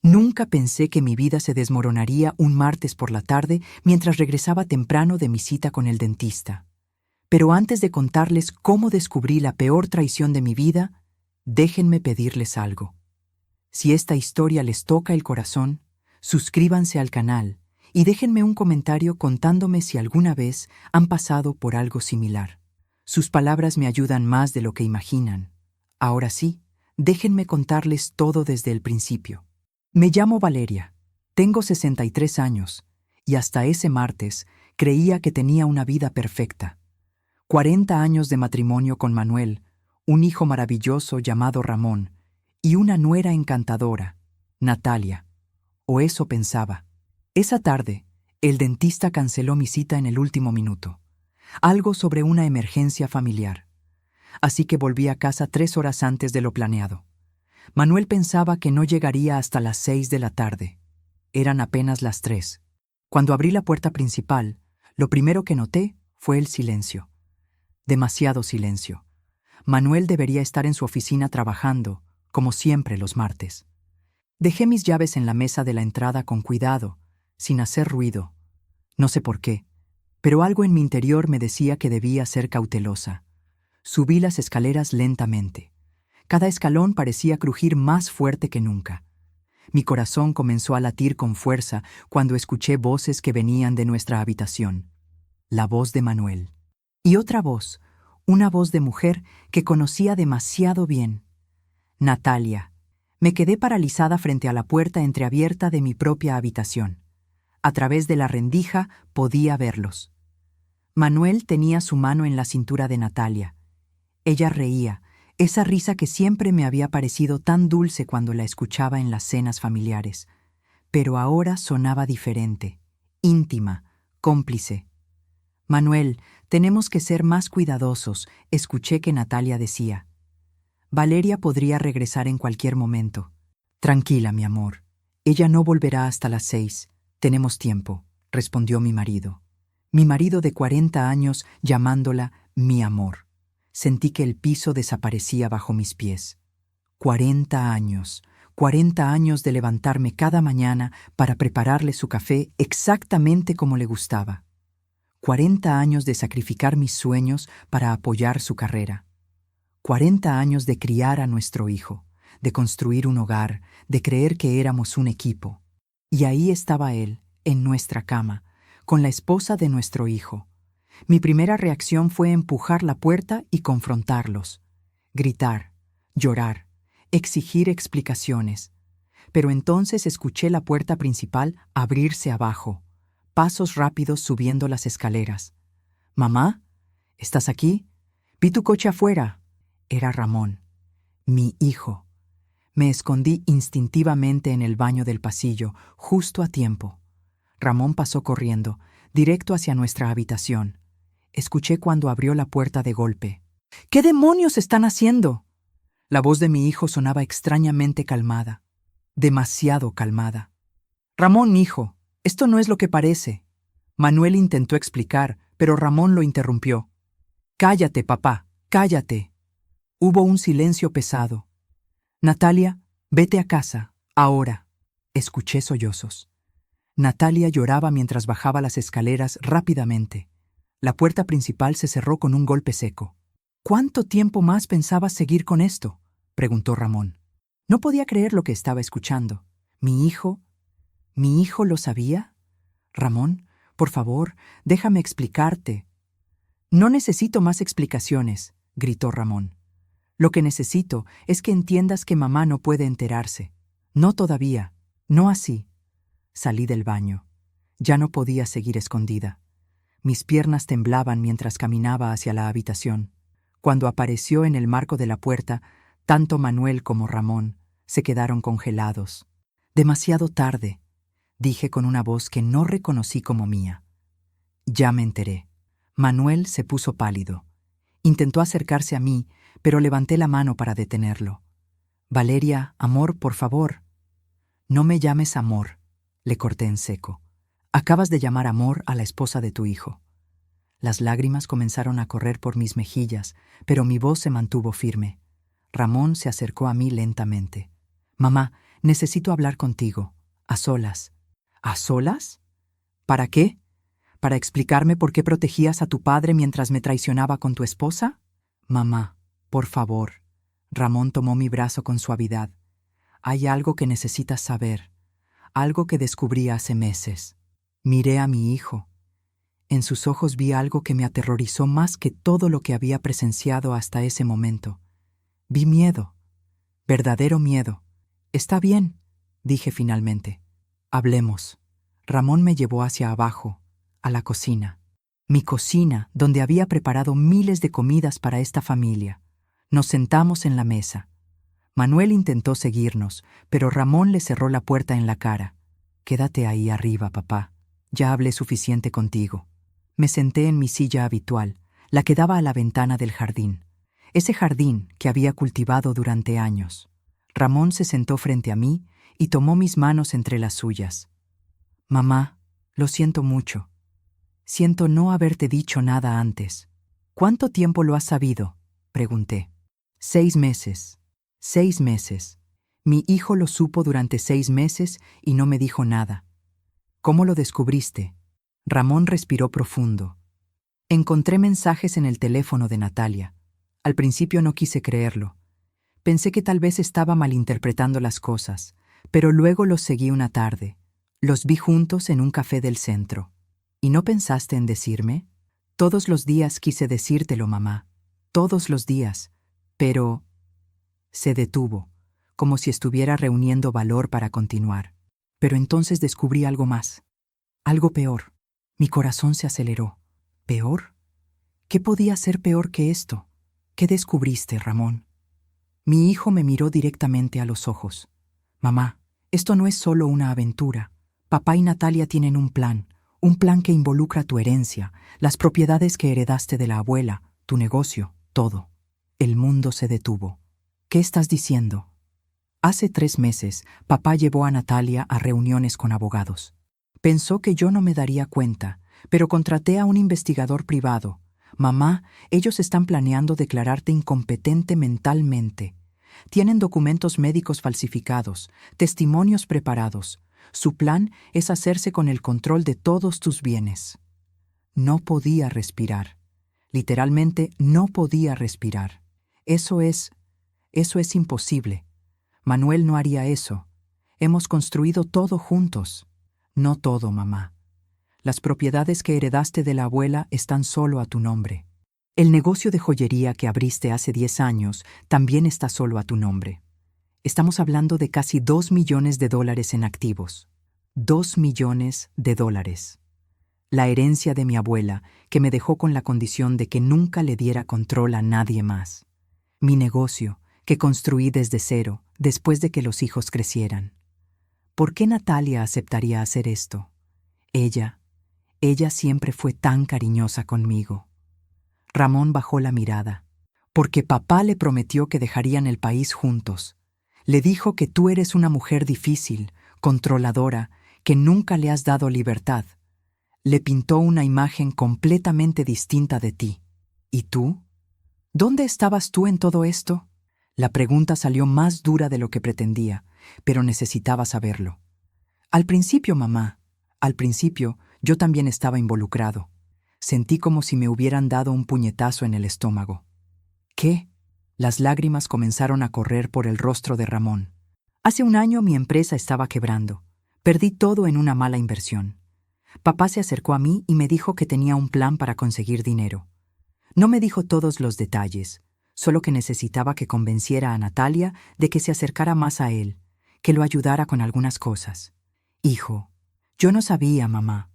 Nunca pensé que mi vida se desmoronaría un martes por la tarde mientras regresaba temprano de mi cita con el dentista. Pero antes de contarles cómo descubrí la peor traición de mi vida, déjenme pedirles algo. Si esta historia les toca el corazón, suscríbanse al canal y déjenme un comentario contándome si alguna vez han pasado por algo similar. Sus palabras me ayudan más de lo que imaginan. Ahora sí, déjenme contarles todo desde el principio. Me llamo Valeria, tengo 63 años y hasta ese martes creía que tenía una vida perfecta. 40 años de matrimonio con Manuel, un hijo maravilloso llamado Ramón y una nuera encantadora, Natalia. O eso pensaba. Esa tarde, el dentista canceló mi cita en el último minuto. Algo sobre una emergencia familiar. Así que volví a casa 3 horas antes de lo planeado. Manuel pensaba que no llegaría hasta las 6 de la tarde. Eran apenas las 3. Cuando abrí la puerta principal, lo primero que noté fue el silencio. Demasiado silencio. Manuel debería estar en su oficina trabajando, como siempre los martes. Dejé mis llaves en la mesa de la entrada con cuidado, sin hacer ruido. No sé por qué, pero algo en mi interior me decía que debía ser cautelosa. Subí las escaleras lentamente. Cada escalón parecía crujir más fuerte que nunca. Mi corazón comenzó a latir con fuerza cuando escuché voces que venían de nuestra habitación. La voz de Manuel. Y otra voz, una voz de mujer que conocía demasiado bien. Natalia. Me quedé paralizada frente a la puerta entreabierta de mi propia habitación. A través de la rendija podía verlos. Manuel tenía su mano en la cintura de Natalia. Ella reía, esa risa que siempre me había parecido tan dulce cuando la escuchaba en las cenas familiares. Pero ahora sonaba diferente, íntima, cómplice. Manuel, tenemos que ser más cuidadosos, escuché que Natalia decía. Valeria podría regresar en cualquier momento. Tranquila, mi amor. Ella no volverá hasta las 6. Tenemos tiempo, respondió mi marido. Mi marido de 40 años llamándola mi amor. Sentí que el piso desaparecía bajo mis pies. 40 años. 40 años de levantarme cada mañana para prepararle su café exactamente como le gustaba. 40 años de sacrificar mis sueños para apoyar su carrera. 40 años de criar a nuestro hijo, de construir un hogar, de creer que éramos un equipo. Y ahí estaba él, en nuestra cama, con la esposa de nuestro hijo. Mi primera reacción fue empujar la puerta y confrontarlos. Gritar, llorar, exigir explicaciones. Pero entonces escuché la puerta principal abrirse abajo, pasos rápidos subiendo las escaleras. «Mamá, ¿estás aquí? Vi tu coche afuera». Era Ramón, mi hijo. Me escondí instintivamente en el baño del pasillo, justo a tiempo. Ramón pasó corriendo, directo hacia nuestra habitación. Escuché cuando abrió la puerta de golpe. «¿Qué demonios están haciendo?» La voz de mi hijo sonaba extrañamente calmada, demasiado calmada. «Ramón, hijo, esto no es lo que parece». Manuel intentó explicar, pero Ramón lo interrumpió. «Cállate, papá, cállate». Hubo un silencio pesado. «Natalia, vete a casa, ahora». Escuché sollozos. Natalia lloraba mientras bajaba las escaleras rápidamente. La puerta principal se cerró con un golpe seco. «¿Cuánto tiempo más pensabas seguir con esto?», preguntó Ramón. No podía creer lo que estaba escuchando. ¿Mi hijo lo sabía? «Ramón, por favor, déjame explicarte». «No necesito más explicaciones», gritó Ramón. «Lo que necesito es que entiendas que mamá no puede enterarse. No todavía, no así». Salí del baño. Ya no podía seguir escondida. Mis piernas temblaban mientras caminaba hacia la habitación. Cuando apareció en el marco de la puerta, tanto Manuel como Ramón se quedaron congelados. «Demasiado tarde», dije con una voz que no reconocí como mía. Ya me enteré. Manuel se puso pálido. Intentó acercarse a mí, pero levanté la mano para detenerlo. «Valeria, amor, por favor». «No me llames amor», le corté en seco. «Acabas de llamar amor a la esposa de tu hijo». Las lágrimas comenzaron a correr por mis mejillas, pero mi voz se mantuvo firme. Ramón se acercó a mí lentamente. «Mamá, Necesito hablar contigo, a solas. ¿A solas? ¿Para qué? ¿Para explicarme por qué protegías a tu padre mientras me traicionaba con tu esposa? Mamá, por favor. Ramón tomó mi brazo con suavidad. Hay algo que necesitas saber, algo que descubrí hace meses. Miré a mi hijo. En sus ojos vi algo que me aterrorizó más que todo lo que había presenciado hasta ese momento. Vi miedo, verdadero miedo. Está bien, dije finalmente. Hablemos. Ramón me llevó hacia abajo, a la cocina. Mi cocina, donde había preparado miles de comidas para esta familia. Nos sentamos en la mesa. Manuel intentó seguirnos, pero Ramón le cerró la puerta en la cara. Quédate ahí arriba, papá. Ya hablé suficiente contigo. Me senté en mi silla habitual, la que daba a la ventana del jardín. Ese jardín que había cultivado durante años. Ramón se sentó frente a mí y tomó mis manos entre las suyas. Mamá, lo siento mucho. Siento no haberte dicho nada antes. ¿Cuánto tiempo lo has sabido?, pregunté. 6 meses. 6 meses. Mi hijo lo supo durante 6 meses y no me dijo nada. ¿Cómo lo descubriste? Ramón respiró profundo. Encontré mensajes en el teléfono de Natalia. Al principio no quise creerlo. Pensé que tal vez estaba malinterpretando las cosas, pero luego los seguí una tarde. Los vi juntos en un café del centro. ¿Y no pensaste en decirme? Todos los días quise decírtelo, mamá. Todos los días. Pero... Se detuvo, como si estuviera reuniendo valor para continuar. Pero entonces descubrí algo más. Algo peor. Mi corazón se aceleró. ¿Peor? ¿Qué podía ser peor que esto? ¿Qué descubriste, Ramón? Mi hijo me miró directamente a los ojos. Mamá, esto no es solo una aventura. Papá y Natalia tienen un plan que involucra tu herencia, las propiedades que heredaste de la abuela, tu negocio, todo. El mundo se detuvo. ¿Qué estás diciendo? Hace 3 meses, papá llevó a Natalia a reuniones con abogados. Pensó que yo no me daría cuenta, pero contraté a un investigador privado. Mamá, ellos están planeando declararte incompetente mentalmente. Tienen documentos médicos falsificados, testimonios preparados. Su plan es hacerse con el control de todos tus bienes. No podía respirar. Literalmente no podía respirar. Eso es imposible. Manuel no haría eso. Hemos construido todo juntos. No todo, mamá. Las propiedades que heredaste de la abuela están solo a tu nombre. El negocio de joyería que abriste hace 10 años también está solo a tu nombre. Estamos hablando de casi $2 millones en activos. $2 millones. La herencia de mi abuela, que me dejó con la condición de que nunca le diera control a nadie más. Mi negocio, que construí desde cero, después de que los hijos crecieran. ¿Por qué Natalia aceptaría hacer esto? Ella siempre fue tan cariñosa conmigo. Ramón bajó la mirada. Porque papá le prometió que dejarían el país juntos. Le dijo que tú eres una mujer difícil, controladora, que nunca le has dado libertad. Le pintó una imagen completamente distinta de ti. ¿Y tú? ¿Dónde estabas tú en todo esto? La pregunta salió más dura de lo que pretendía, pero necesitaba saberlo. Al principio, mamá, yo también estaba involucrado. Sentí como si me hubieran dado un puñetazo en el estómago. ¿Qué? Las lágrimas comenzaron a correr por el rostro de Ramón. Hace 1 año mi empresa estaba quebrando. Perdí todo en una mala inversión. Papá se acercó a mí y me dijo que tenía un plan para conseguir dinero. No me dijo todos los detalles, solo que necesitaba que convenciera a Natalia de que se acercara más a él, que lo ayudara con algunas cosas. Hijo, yo no sabía, mamá.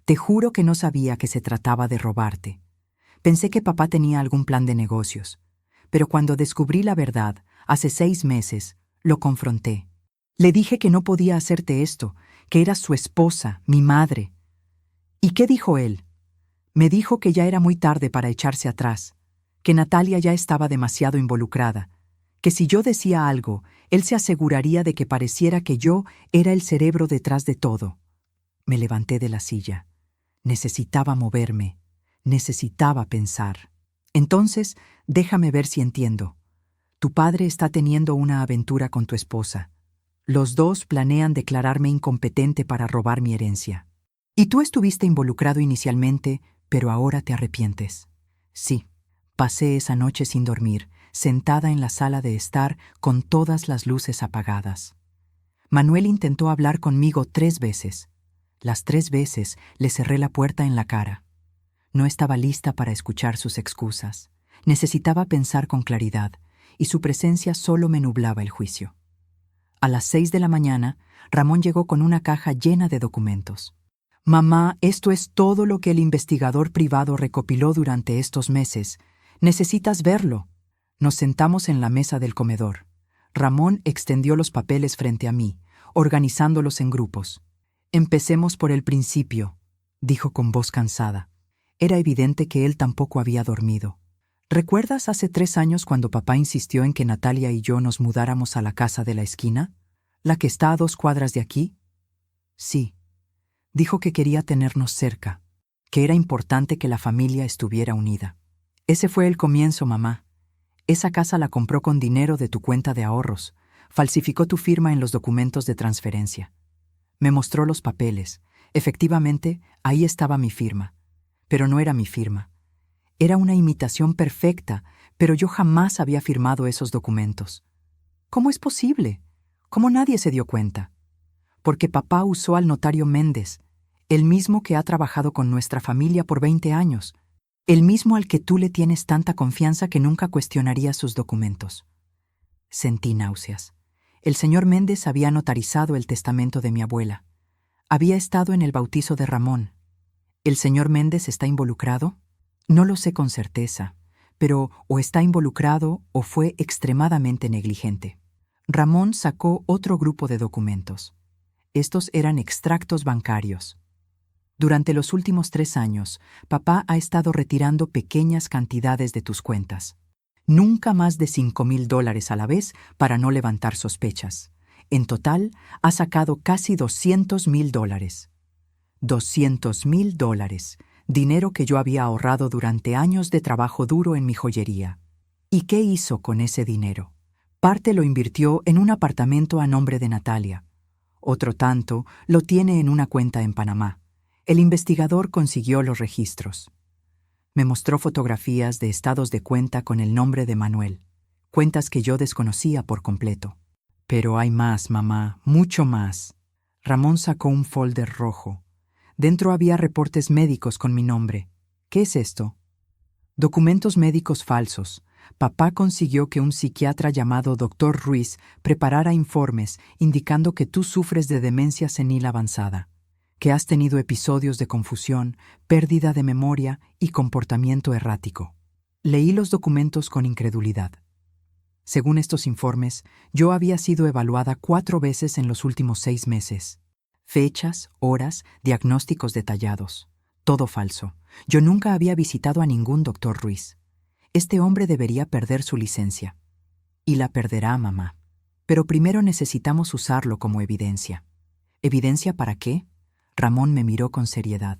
Te juro que no sabía que se trataba de robarte. Pensé que papá tenía algún plan de negocios, pero cuando descubrí la verdad, hace 6 meses, lo confronté. Le dije que no podía hacerte esto, que eras su esposa, mi madre. ¿Y qué dijo él? Me dijo que ya era muy tarde para echarse atrás, que Natalia ya estaba demasiado involucrada, que si yo decía algo, él se aseguraría de que pareciera que yo era el cerebro detrás de todo. Me levanté de la silla. Necesitaba moverme. Necesitaba pensar. Entonces, déjame ver si entiendo. Tu padre está teniendo una aventura con tu esposa. Los dos planean declararme incompetente para robar mi herencia. Y tú estuviste involucrado inicialmente, pero ahora te arrepientes. Sí, pasé esa noche sin dormir, sentada en la sala de estar con todas las luces apagadas. Manuel intentó hablar conmigo 3 veces. Las 3 veces le cerré la puerta en la cara. No estaba lista para escuchar sus excusas. Necesitaba pensar con claridad, y su presencia solo me nublaba el juicio. A las 6 de la mañana, Ramón llegó con una caja llena de documentos. Mamá, esto es todo lo que el investigador privado recopiló durante estos meses. Necesitas verlo. Nos sentamos en la mesa del comedor. Ramón extendió los papeles frente a mí, organizándolos en grupos. Empecemos por el principio, dijo con voz cansada. Era evidente que él tampoco había dormido. ¿Recuerdas hace 3 años cuando papá insistió en que Natalia y yo nos mudáramos a la casa de la esquina? ¿La que está a 2 cuadras de aquí? Sí. Dijo que quería tenernos cerca, que era importante que la familia estuviera unida. Ese fue el comienzo, mamá. Esa casa la compró con dinero de tu cuenta de ahorros. Falsificó tu firma en los documentos de transferencia. Me mostró los papeles. Efectivamente, ahí estaba mi firma. Pero no era mi firma. Era una imitación perfecta, pero yo jamás había firmado esos documentos. ¿Cómo es posible? ¿Cómo nadie se dio cuenta? Porque papá usó al notario Méndez, el mismo que ha trabajado con nuestra familia por 20 años, el mismo al que tú le tienes tanta confianza que nunca cuestionaría sus documentos. Sentí náuseas. El señor Méndez había notarizado el testamento de mi abuela. Había estado en el bautizo de Ramón. ¿El señor Méndez está involucrado? No lo sé con certeza, pero o está involucrado o fue extremadamente negligente. Ramón sacó otro grupo de documentos. Estos eran extractos bancarios. Durante los últimos 3 años, papá ha estado retirando pequeñas cantidades de tus cuentas. Nunca más de $5,000 a la vez para no levantar sospechas. En total, ha sacado casi $200,000. $200,000, dinero que yo había ahorrado durante años de trabajo duro en mi joyería. ¿Y qué hizo con ese dinero? Parte lo invirtió en un apartamento a nombre de Natalia. Otro tanto lo tiene en una cuenta en Panamá. El investigador consiguió los registros. Me mostró fotografías de estados de cuenta con el nombre de Manuel, cuentas que yo desconocía por completo. Pero hay más, mamá, mucho más. Ramón sacó un folder rojo. Dentro había reportes médicos con mi nombre. ¿Qué es esto? Documentos médicos falsos. Papá consiguió que un psiquiatra llamado Dr. Ruiz preparara informes indicando que tú sufres de demencia senil avanzada, que has tenido episodios de confusión, pérdida de memoria y comportamiento errático. Leí los documentos con incredulidad. Según estos informes, yo había sido evaluada 4 veces en los últimos 6 meses. Fechas, horas, diagnósticos detallados. Todo falso. Yo nunca había visitado a ningún doctor Ruiz. Este hombre debería perder su licencia. Y la perderá, mamá. Pero primero necesitamos usarlo como evidencia. ¿Evidencia para qué? Ramón me miró con seriedad.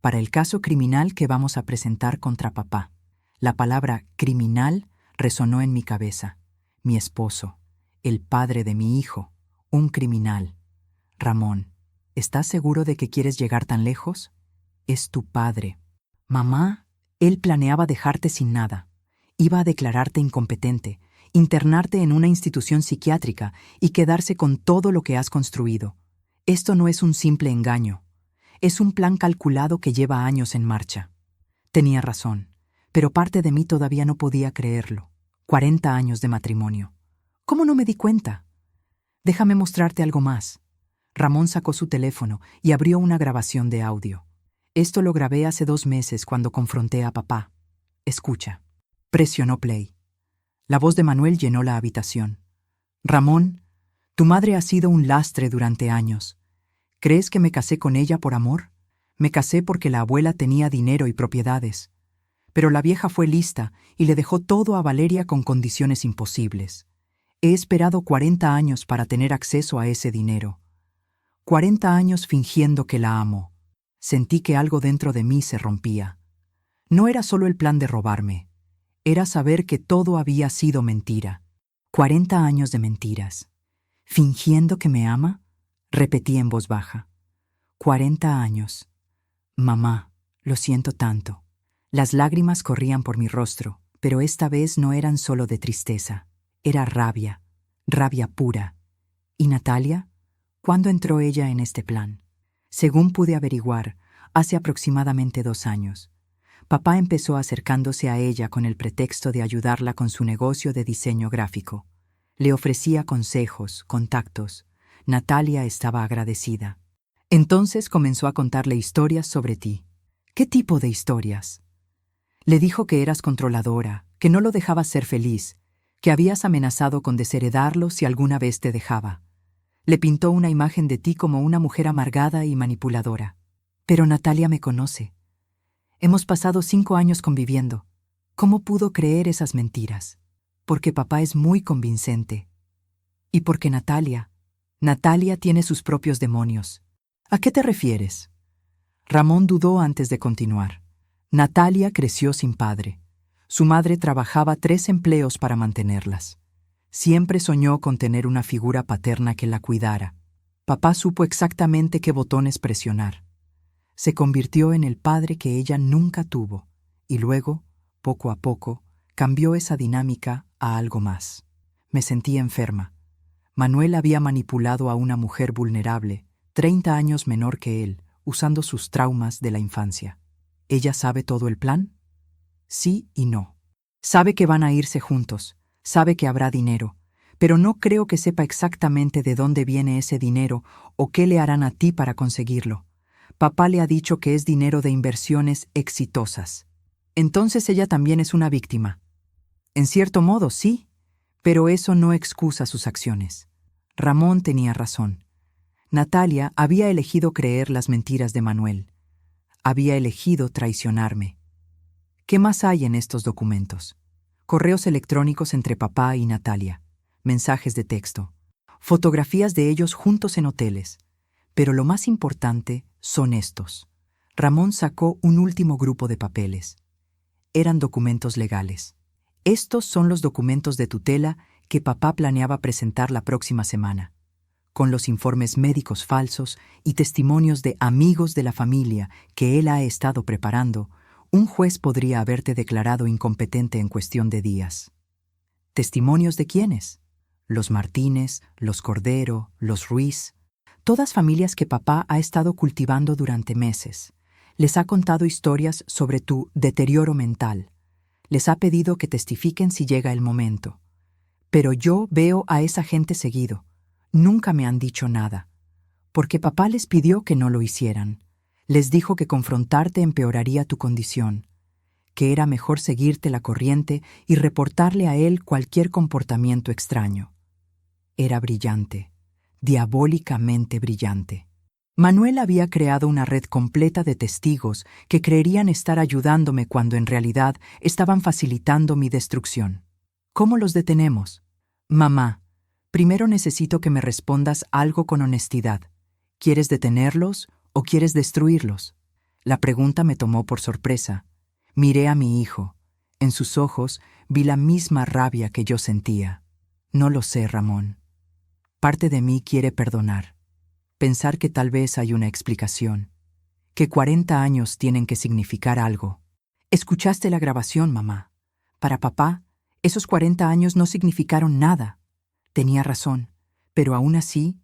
Para el caso criminal que vamos a presentar contra papá. La palabra criminal resonó en mi cabeza. Mi esposo, el padre de mi hijo, un criminal. Ramón, ¿estás seguro de que quieres llegar tan lejos? Es tu padre. Mamá, él planeaba dejarte sin nada. Iba a declararte incompetente, internarte en una institución psiquiátrica y quedarse con todo lo que has construido. Esto no es un simple engaño. Es un plan calculado que lleva años en marcha. Tenía razón, pero parte de mí todavía no podía creerlo. 40 años de matrimonio. ¿Cómo no me di cuenta? Déjame mostrarte algo más. Ramón sacó su teléfono y abrió una grabación de audio. Esto lo grabé hace 2 meses cuando confronté a papá. Escucha. Presionó play. La voz de Manuel llenó la habitación. Ramón, tu madre ha sido un lastre durante años. ¿Crees que me casé con ella por amor? Me casé porque la abuela tenía dinero y propiedades. Pero la vieja fue lista y le dejó todo a Valeria con condiciones imposibles. He esperado 40 años para tener acceso a ese dinero. 40 años fingiendo que la amo. Sentí que algo dentro de mí se rompía. No era solo el plan de robarme. Era saber que todo había sido mentira. 40 años de mentiras. ¿Fingiendo que me ama? Repetí en voz baja. 40 años. Mamá, lo siento tanto. Las lágrimas corrían por mi rostro, pero esta vez no eran solo de tristeza. Era rabia, rabia pura. ¿Y Natalia? ¿Cuándo entró ella en este plan? Según pude averiguar, hace aproximadamente 2 años. Papá empezó acercándose a ella con el pretexto de ayudarla con su negocio de diseño gráfico. Le ofrecía consejos, contactos. Natalia estaba agradecida. Entonces comenzó a contarle historias sobre ti. ¿Qué tipo de historias? Le dijo que eras controladora, que no lo dejabas ser feliz, que habías amenazado con desheredarlo si alguna vez te dejaba. Le pintó una imagen de ti como una mujer amargada y manipuladora. Pero Natalia me conoce. Hemos pasado 5 años conviviendo. ¿Cómo pudo creer esas mentiras? Porque papá es muy convincente. Y porque Natalia tiene sus propios demonios. ¿A qué te refieres? Ramón dudó antes de continuar. Natalia creció sin padre. Su madre trabajaba 3 empleos para mantenerlas. Siempre soñó con tener una figura paterna que la cuidara. Papá supo exactamente qué botones presionar. Se convirtió en el padre que ella nunca tuvo, y luego, poco a poco, cambió esa dinámica a algo más. Me sentí enferma. Manuel había manipulado a una mujer vulnerable, 30 años menor que él, usando sus traumas de la infancia. ¿Ella sabe todo el plan? Sí y no. Sabe que van a irse juntos, sabe que habrá dinero, pero no creo que sepa exactamente de dónde viene ese dinero o qué le harán a ti para conseguirlo. Papá le ha dicho que es dinero de inversiones exitosas. Entonces ella también es una víctima. En cierto modo, sí, pero eso no excusa sus acciones. Ramón tenía razón. Natalia había elegido creer las mentiras de Manuel. Había elegido traicionarme. ¿Qué más hay en estos documentos? Correos electrónicos entre papá y Natalia, mensajes de texto, fotografías de ellos juntos en hoteles. Pero lo más importante son estos. Ramón sacó un último grupo de papeles. Eran documentos legales. Estos son los documentos de tutela que papá planeaba presentar la próxima semana, con los informes médicos falsos y testimonios de amigos de la familia que él ha estado preparando. Un juez podría haberte declarado incompetente en cuestión de días. ¿Testimonios de quiénes? Los Martínez, los Cordero, los Ruiz. Todas familias que papá ha estado cultivando durante meses. Les ha contado historias sobre tu deterioro mental. Les ha pedido que testifiquen si llega el momento. Pero yo veo a esa gente seguido. Nunca me han dicho nada. Porque papá les pidió que no lo hicieran. Les dijo que confrontarte empeoraría tu condición, que era mejor seguirte la corriente y reportarle a él cualquier comportamiento extraño. Era brillante, diabólicamente brillante. Manuel había creado una red completa de testigos que creerían estar ayudándome cuando en realidad estaban facilitando mi destrucción. ¿Cómo los detenemos? Mamá, primero necesito que me respondas algo con honestidad. ¿Quieres detenerlos o quieres destruirlos? La pregunta me tomó por sorpresa. Miré a mi hijo. En sus ojos vi la misma rabia que yo sentía. No lo sé, Ramón. Parte de mí quiere perdonar. Pensar que tal vez hay una explicación. Que 40 años tienen que significar algo. Escuchaste la grabación, mamá. Para papá, esos 40 años no significaron nada. Tenía razón, pero aún así,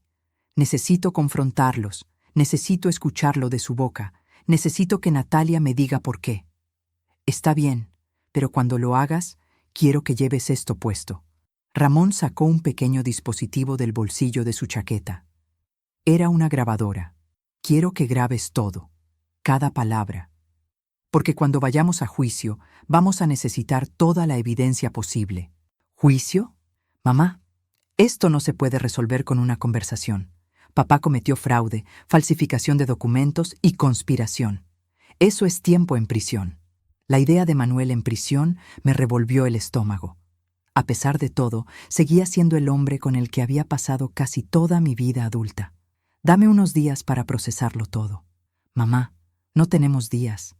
necesito confrontarlos, necesito escucharlo de su boca, necesito que Natalia me diga por qué. Está bien, pero cuando lo hagas, quiero que lleves esto puesto. Ramón sacó un pequeño dispositivo del bolsillo de su chaqueta. Era una grabadora. Quiero que grabes todo, cada palabra. Porque cuando vayamos a juicio, vamos a necesitar toda la evidencia posible. ¿Juicio? Mamá, esto no se puede resolver con una conversación. Papá cometió fraude, falsificación de documentos y conspiración. Eso es tiempo en prisión. La idea de Manuel en prisión me revolvió el estómago. A pesar de todo, seguía siendo el hombre con el que había pasado casi toda mi vida adulta. Dame unos días para procesarlo todo. Mamá, no tenemos días.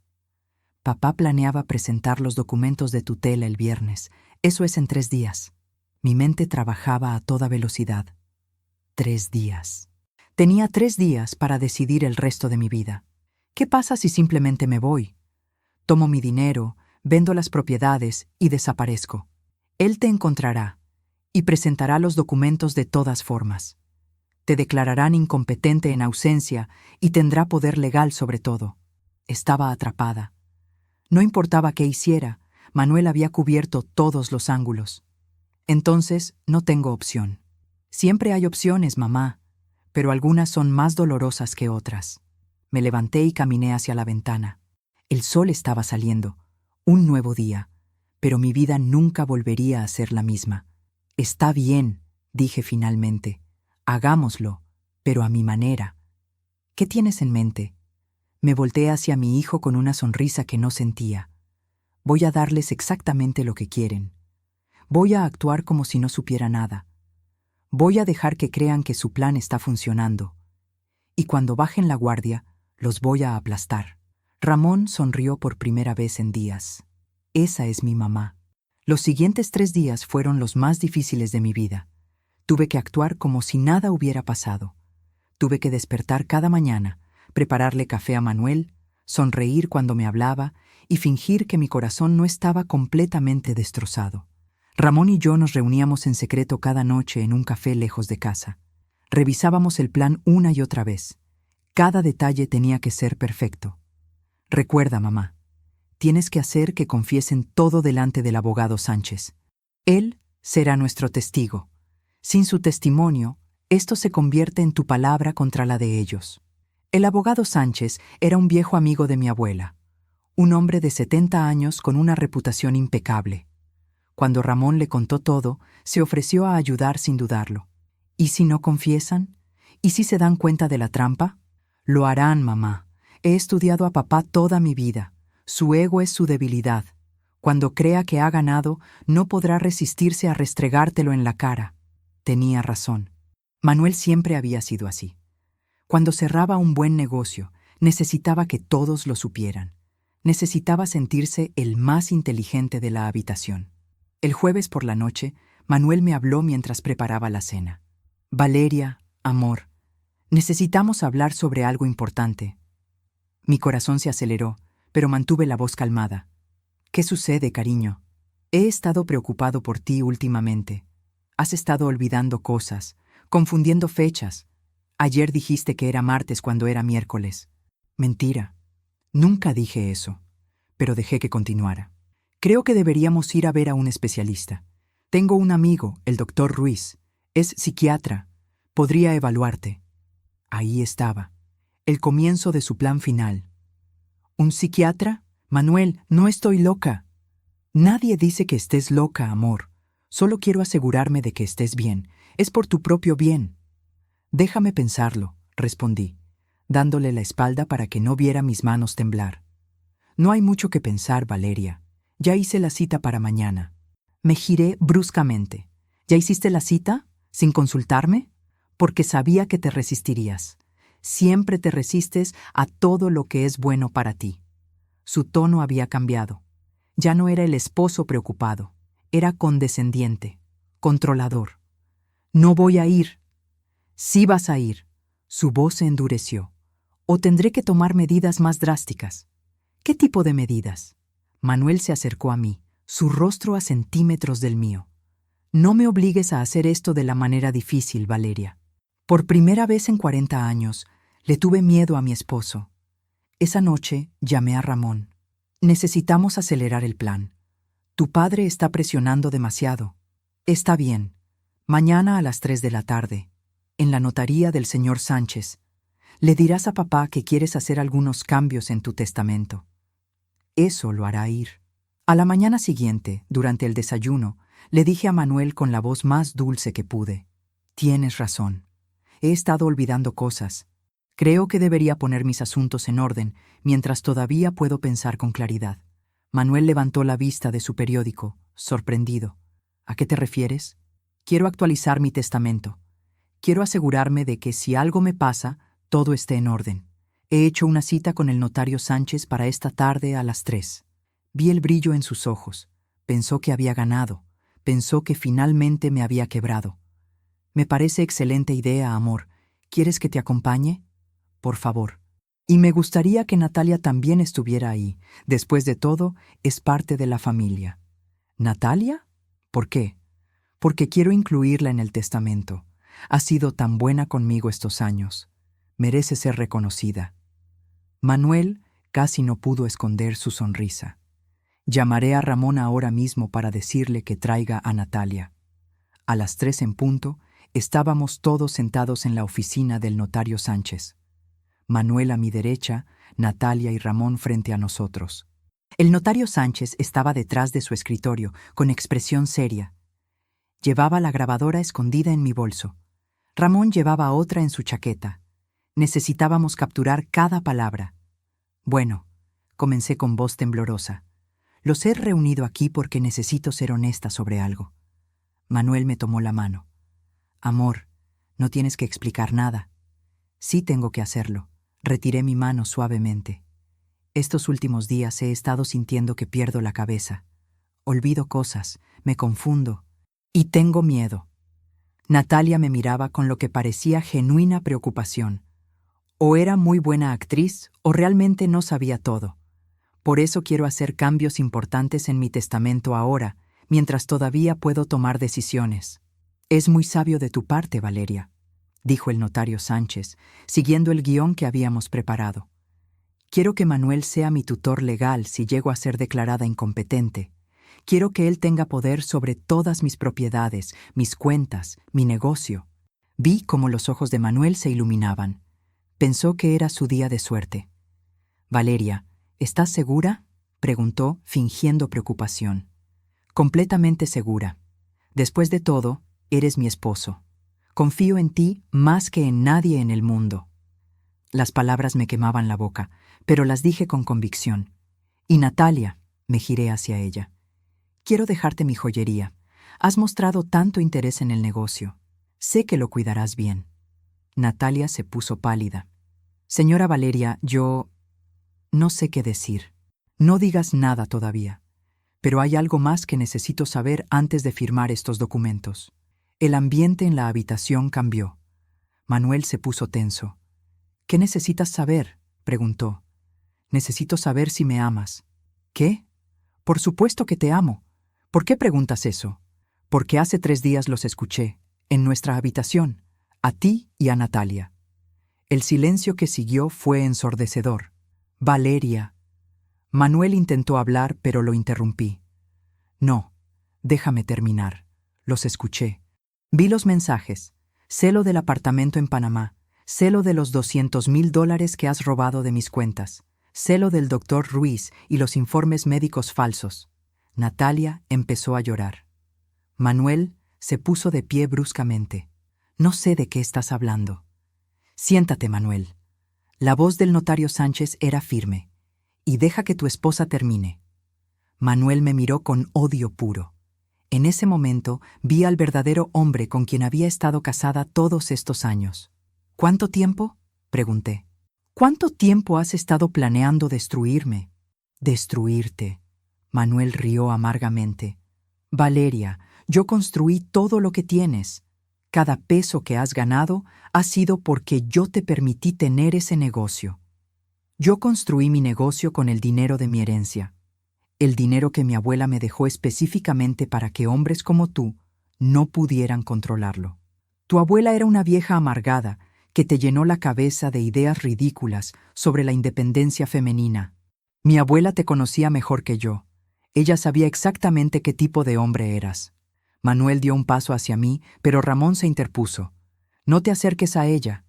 Papá planeaba presentar los documentos de tutela el viernes. Eso es en 3 días. Mi mente trabajaba a toda velocidad. 3 días. Tenía 3 días para decidir el resto de mi vida. ¿Qué pasa si simplemente me voy? Tomo mi dinero, vendo las propiedades y desaparezco. Él te encontrará y presentará los documentos de todas formas. Te declararán incompetente en ausencia y tendrá poder legal sobre todo. Estaba atrapada. No importaba qué hiciera, Manuel había cubierto todos los ángulos. Entonces, no tengo opción. Siempre hay opciones, mamá, pero algunas son más dolorosas que otras. Me levanté y caminé hacia la ventana. El sol estaba saliendo, un nuevo día, pero mi vida nunca volvería a ser la misma. Está bien, dije finalmente. Hagámoslo, pero a mi manera. ¿Qué tienes en mente? Me volteé hacia mi hijo con una sonrisa que no sentía. Voy a darles exactamente lo que quieren. Voy a actuar como si no supiera nada. Voy a dejar que crean que su plan está funcionando. Y cuando bajen la guardia, los voy a aplastar. Ramón sonrió por primera vez en días. Esa es mi mamá. Los siguientes 3 días fueron los más difíciles de mi vida. Tuve que actuar como si nada hubiera pasado. Tuve que despertar cada mañana, prepararle café a Manuel, sonreír cuando me hablaba y fingir que mi corazón no estaba completamente destrozado. Ramón y yo nos reuníamos en secreto cada noche en un café lejos de casa. Revisábamos el plan una y otra vez. Cada detalle tenía que ser perfecto. Recuerda, mamá, tienes que hacer que confiesen todo delante del abogado Sánchez. Él será nuestro testigo. Sin su testimonio, esto se convierte en tu palabra contra la de ellos. El abogado Sánchez era un viejo amigo de mi abuela, un hombre de 70 años con una reputación impecable. Cuando Ramón le contó todo, se ofreció a ayudar sin dudarlo. ¿Y si no confiesan? ¿Y si se dan cuenta de la trampa? Lo harán, mamá. He estudiado a papá toda mi vida. Su ego es su debilidad. Cuando crea que ha ganado, no podrá resistirse a restregártelo en la cara. Tenía razón. Manuel siempre había sido así. Cuando cerraba un buen negocio, necesitaba que todos lo supieran. Necesitaba sentirse el más inteligente de la habitación. El jueves por la noche, Manuel me habló mientras preparaba la cena. Valeria, amor, necesitamos hablar sobre algo importante. Mi corazón se aceleró, pero mantuve la voz calmada. ¿Qué sucede, cariño? He estado preocupado por ti últimamente. Has estado olvidando cosas, confundiendo fechas. Ayer dijiste que era martes cuando era miércoles. Mentira. Nunca dije eso, pero dejé que continuara. Creo que deberíamos ir a ver a un especialista. Tengo un amigo, el doctor Ruiz. Es psiquiatra. Podría evaluarte. Ahí estaba, el comienzo de su plan final. ¿Un psiquiatra? Manuel, no estoy loca. Nadie dice que estés loca, amor. Solo quiero asegurarme de que estés bien. Es por tu propio bien. Déjame pensarlo, respondí, dándole la espalda para que no viera mis manos temblar. No hay mucho que pensar, Valeria. Ya hice la cita para mañana. Me giré bruscamente. ¿Ya hiciste la cita? ¿Sin consultarme? Porque sabía que te resistirías. Siempre te resistes a todo lo que es bueno para ti. Su tono había cambiado. Ya no era el esposo preocupado. Era condescendiente, controlador. No voy a ir. Sí vas a ir. Su voz se endureció. O tendré que tomar medidas más drásticas. ¿Qué tipo de medidas? Manuel se acercó a mí, su rostro a centímetros del mío. No me obligues a hacer esto de la manera difícil, Valeria. Por primera vez en 40 años, le tuve miedo a mi esposo. Esa noche llamé a Ramón. Necesitamos acelerar el plan. Tu padre está presionando demasiado. Está bien. Mañana a las 3 de la tarde, en la notaría del señor Sánchez, le dirás a papá que quieres hacer algunos cambios en tu testamento. Eso lo hará ir. A la mañana siguiente, durante el desayuno, le dije a Manuel con la voz más dulce que pude. Tienes razón. He estado olvidando cosas. Creo que debería poner mis asuntos en orden mientras todavía puedo pensar con claridad. Manuel levantó la vista de su periódico, sorprendido. ¿A qué te refieres? Quiero actualizar mi testamento. Quiero asegurarme de que si algo me pasa, todo esté en orden. He hecho una cita con el notario Sánchez para esta tarde a las 3. Vi el brillo en sus ojos. Pensó que había ganado. Pensó que finalmente me había quebrado. Me parece excelente idea, amor. ¿Quieres que te acompañe? Por favor. Y me gustaría que Natalia también estuviera ahí. Después de todo, es parte de la familia. ¿Natalia? ¿Por qué? Porque quiero incluirla en el testamento. Ha sido tan buena conmigo estos años. Merece ser reconocida. Manuel casi no pudo esconder su sonrisa. Llamaré a Ramón ahora mismo para decirle que traiga a Natalia. A las 3 en punto, estábamos todos sentados en la oficina del notario Sánchez. Manuel a mi derecha, Natalia y Ramón frente a nosotros. El notario Sánchez estaba detrás de su escritorio, con expresión seria. Llevaba la grabadora escondida en mi bolso. Ramón llevaba otra en su chaqueta. Necesitábamos capturar cada palabra. Bueno, comencé con voz temblorosa. Los he reunido aquí porque necesito ser honesta sobre algo. Manuel me tomó la mano. Amor, no tienes que explicar nada. Sí tengo que hacerlo. Retiré mi mano suavemente. Estos últimos días he estado sintiendo que pierdo la cabeza. Olvido cosas, me confundo y tengo miedo. Natalia me miraba con lo que parecía genuina preocupación. O era muy buena actriz o realmente no sabía todo. Por eso quiero hacer cambios importantes en mi testamento ahora, mientras todavía puedo tomar decisiones. Es muy sabio de tu parte, Valeria, dijo el notario Sánchez, siguiendo el guión que habíamos preparado. Quiero que Manuel sea mi tutor legal si llego a ser declarada incompetente. Quiero que él tenga poder sobre todas mis propiedades, mis cuentas, mi negocio. Vi cómo los ojos de Manuel se iluminaban. Pensó que era su día de suerte. Valeria, ¿estás segura?, preguntó, fingiendo preocupación. Completamente segura. Después de todo, eres mi esposo. Confío en ti más que en nadie en el mundo. Las palabras me quemaban la boca, pero las dije con convicción. Y Natalia, me giré hacia ella. Quiero dejarte mi joyería. Has mostrado tanto interés en el negocio. Sé que lo cuidarás bien. Natalia se puso pálida. Señora Valeria, yo no sé qué decir. No digas nada todavía. Pero hay algo más que necesito saber antes de firmar estos documentos. El ambiente en la habitación cambió. Manuel se puso tenso. ¿Qué necesitas saber?, preguntó. Necesito saber si me amas. ¿Qué? Por supuesto que te amo. ¿Por qué preguntas eso? Porque hace 3 días los escuché, en nuestra habitación, a ti y a Natalia. El silencio que siguió fue ensordecedor. Valeria. Manuel intentó hablar, pero lo interrumpí. No, déjame terminar. Los escuché. Vi los mensajes. Sé lo del apartamento en Panamá. Sé lo de los $200,000 que has robado de mis cuentas. Sé lo del doctor Ruiz y los informes médicos falsos. Natalia empezó a llorar. Manuel se puso de pie bruscamente. No sé de qué estás hablando. Siéntate, Manuel. La voz del notario Sánchez era firme. Y deja que tu esposa termine. Manuel me miró con odio puro. En ese momento vi al verdadero hombre con quien había estado casada todos estos años. ¿Cuánto tiempo?, pregunté. ¿Cuánto tiempo has estado planeando destruirme? Destruirte. Manuel rió amargamente. Valeria, yo construí todo lo que tienes. Cada peso que has ganado ha sido porque yo te permití tener ese negocio. Yo construí mi negocio con el dinero de mi herencia. El dinero que mi abuela me dejó específicamente para que hombres como tú no pudieran controlarlo. Tu abuela era una vieja amargada que te llenó la cabeza de ideas ridículas sobre la independencia femenina. Mi abuela te conocía mejor que yo. Ella sabía exactamente qué tipo de hombre eras. Manuel dio un paso hacia mí, pero Ramón se interpuso. No te acerques a ella.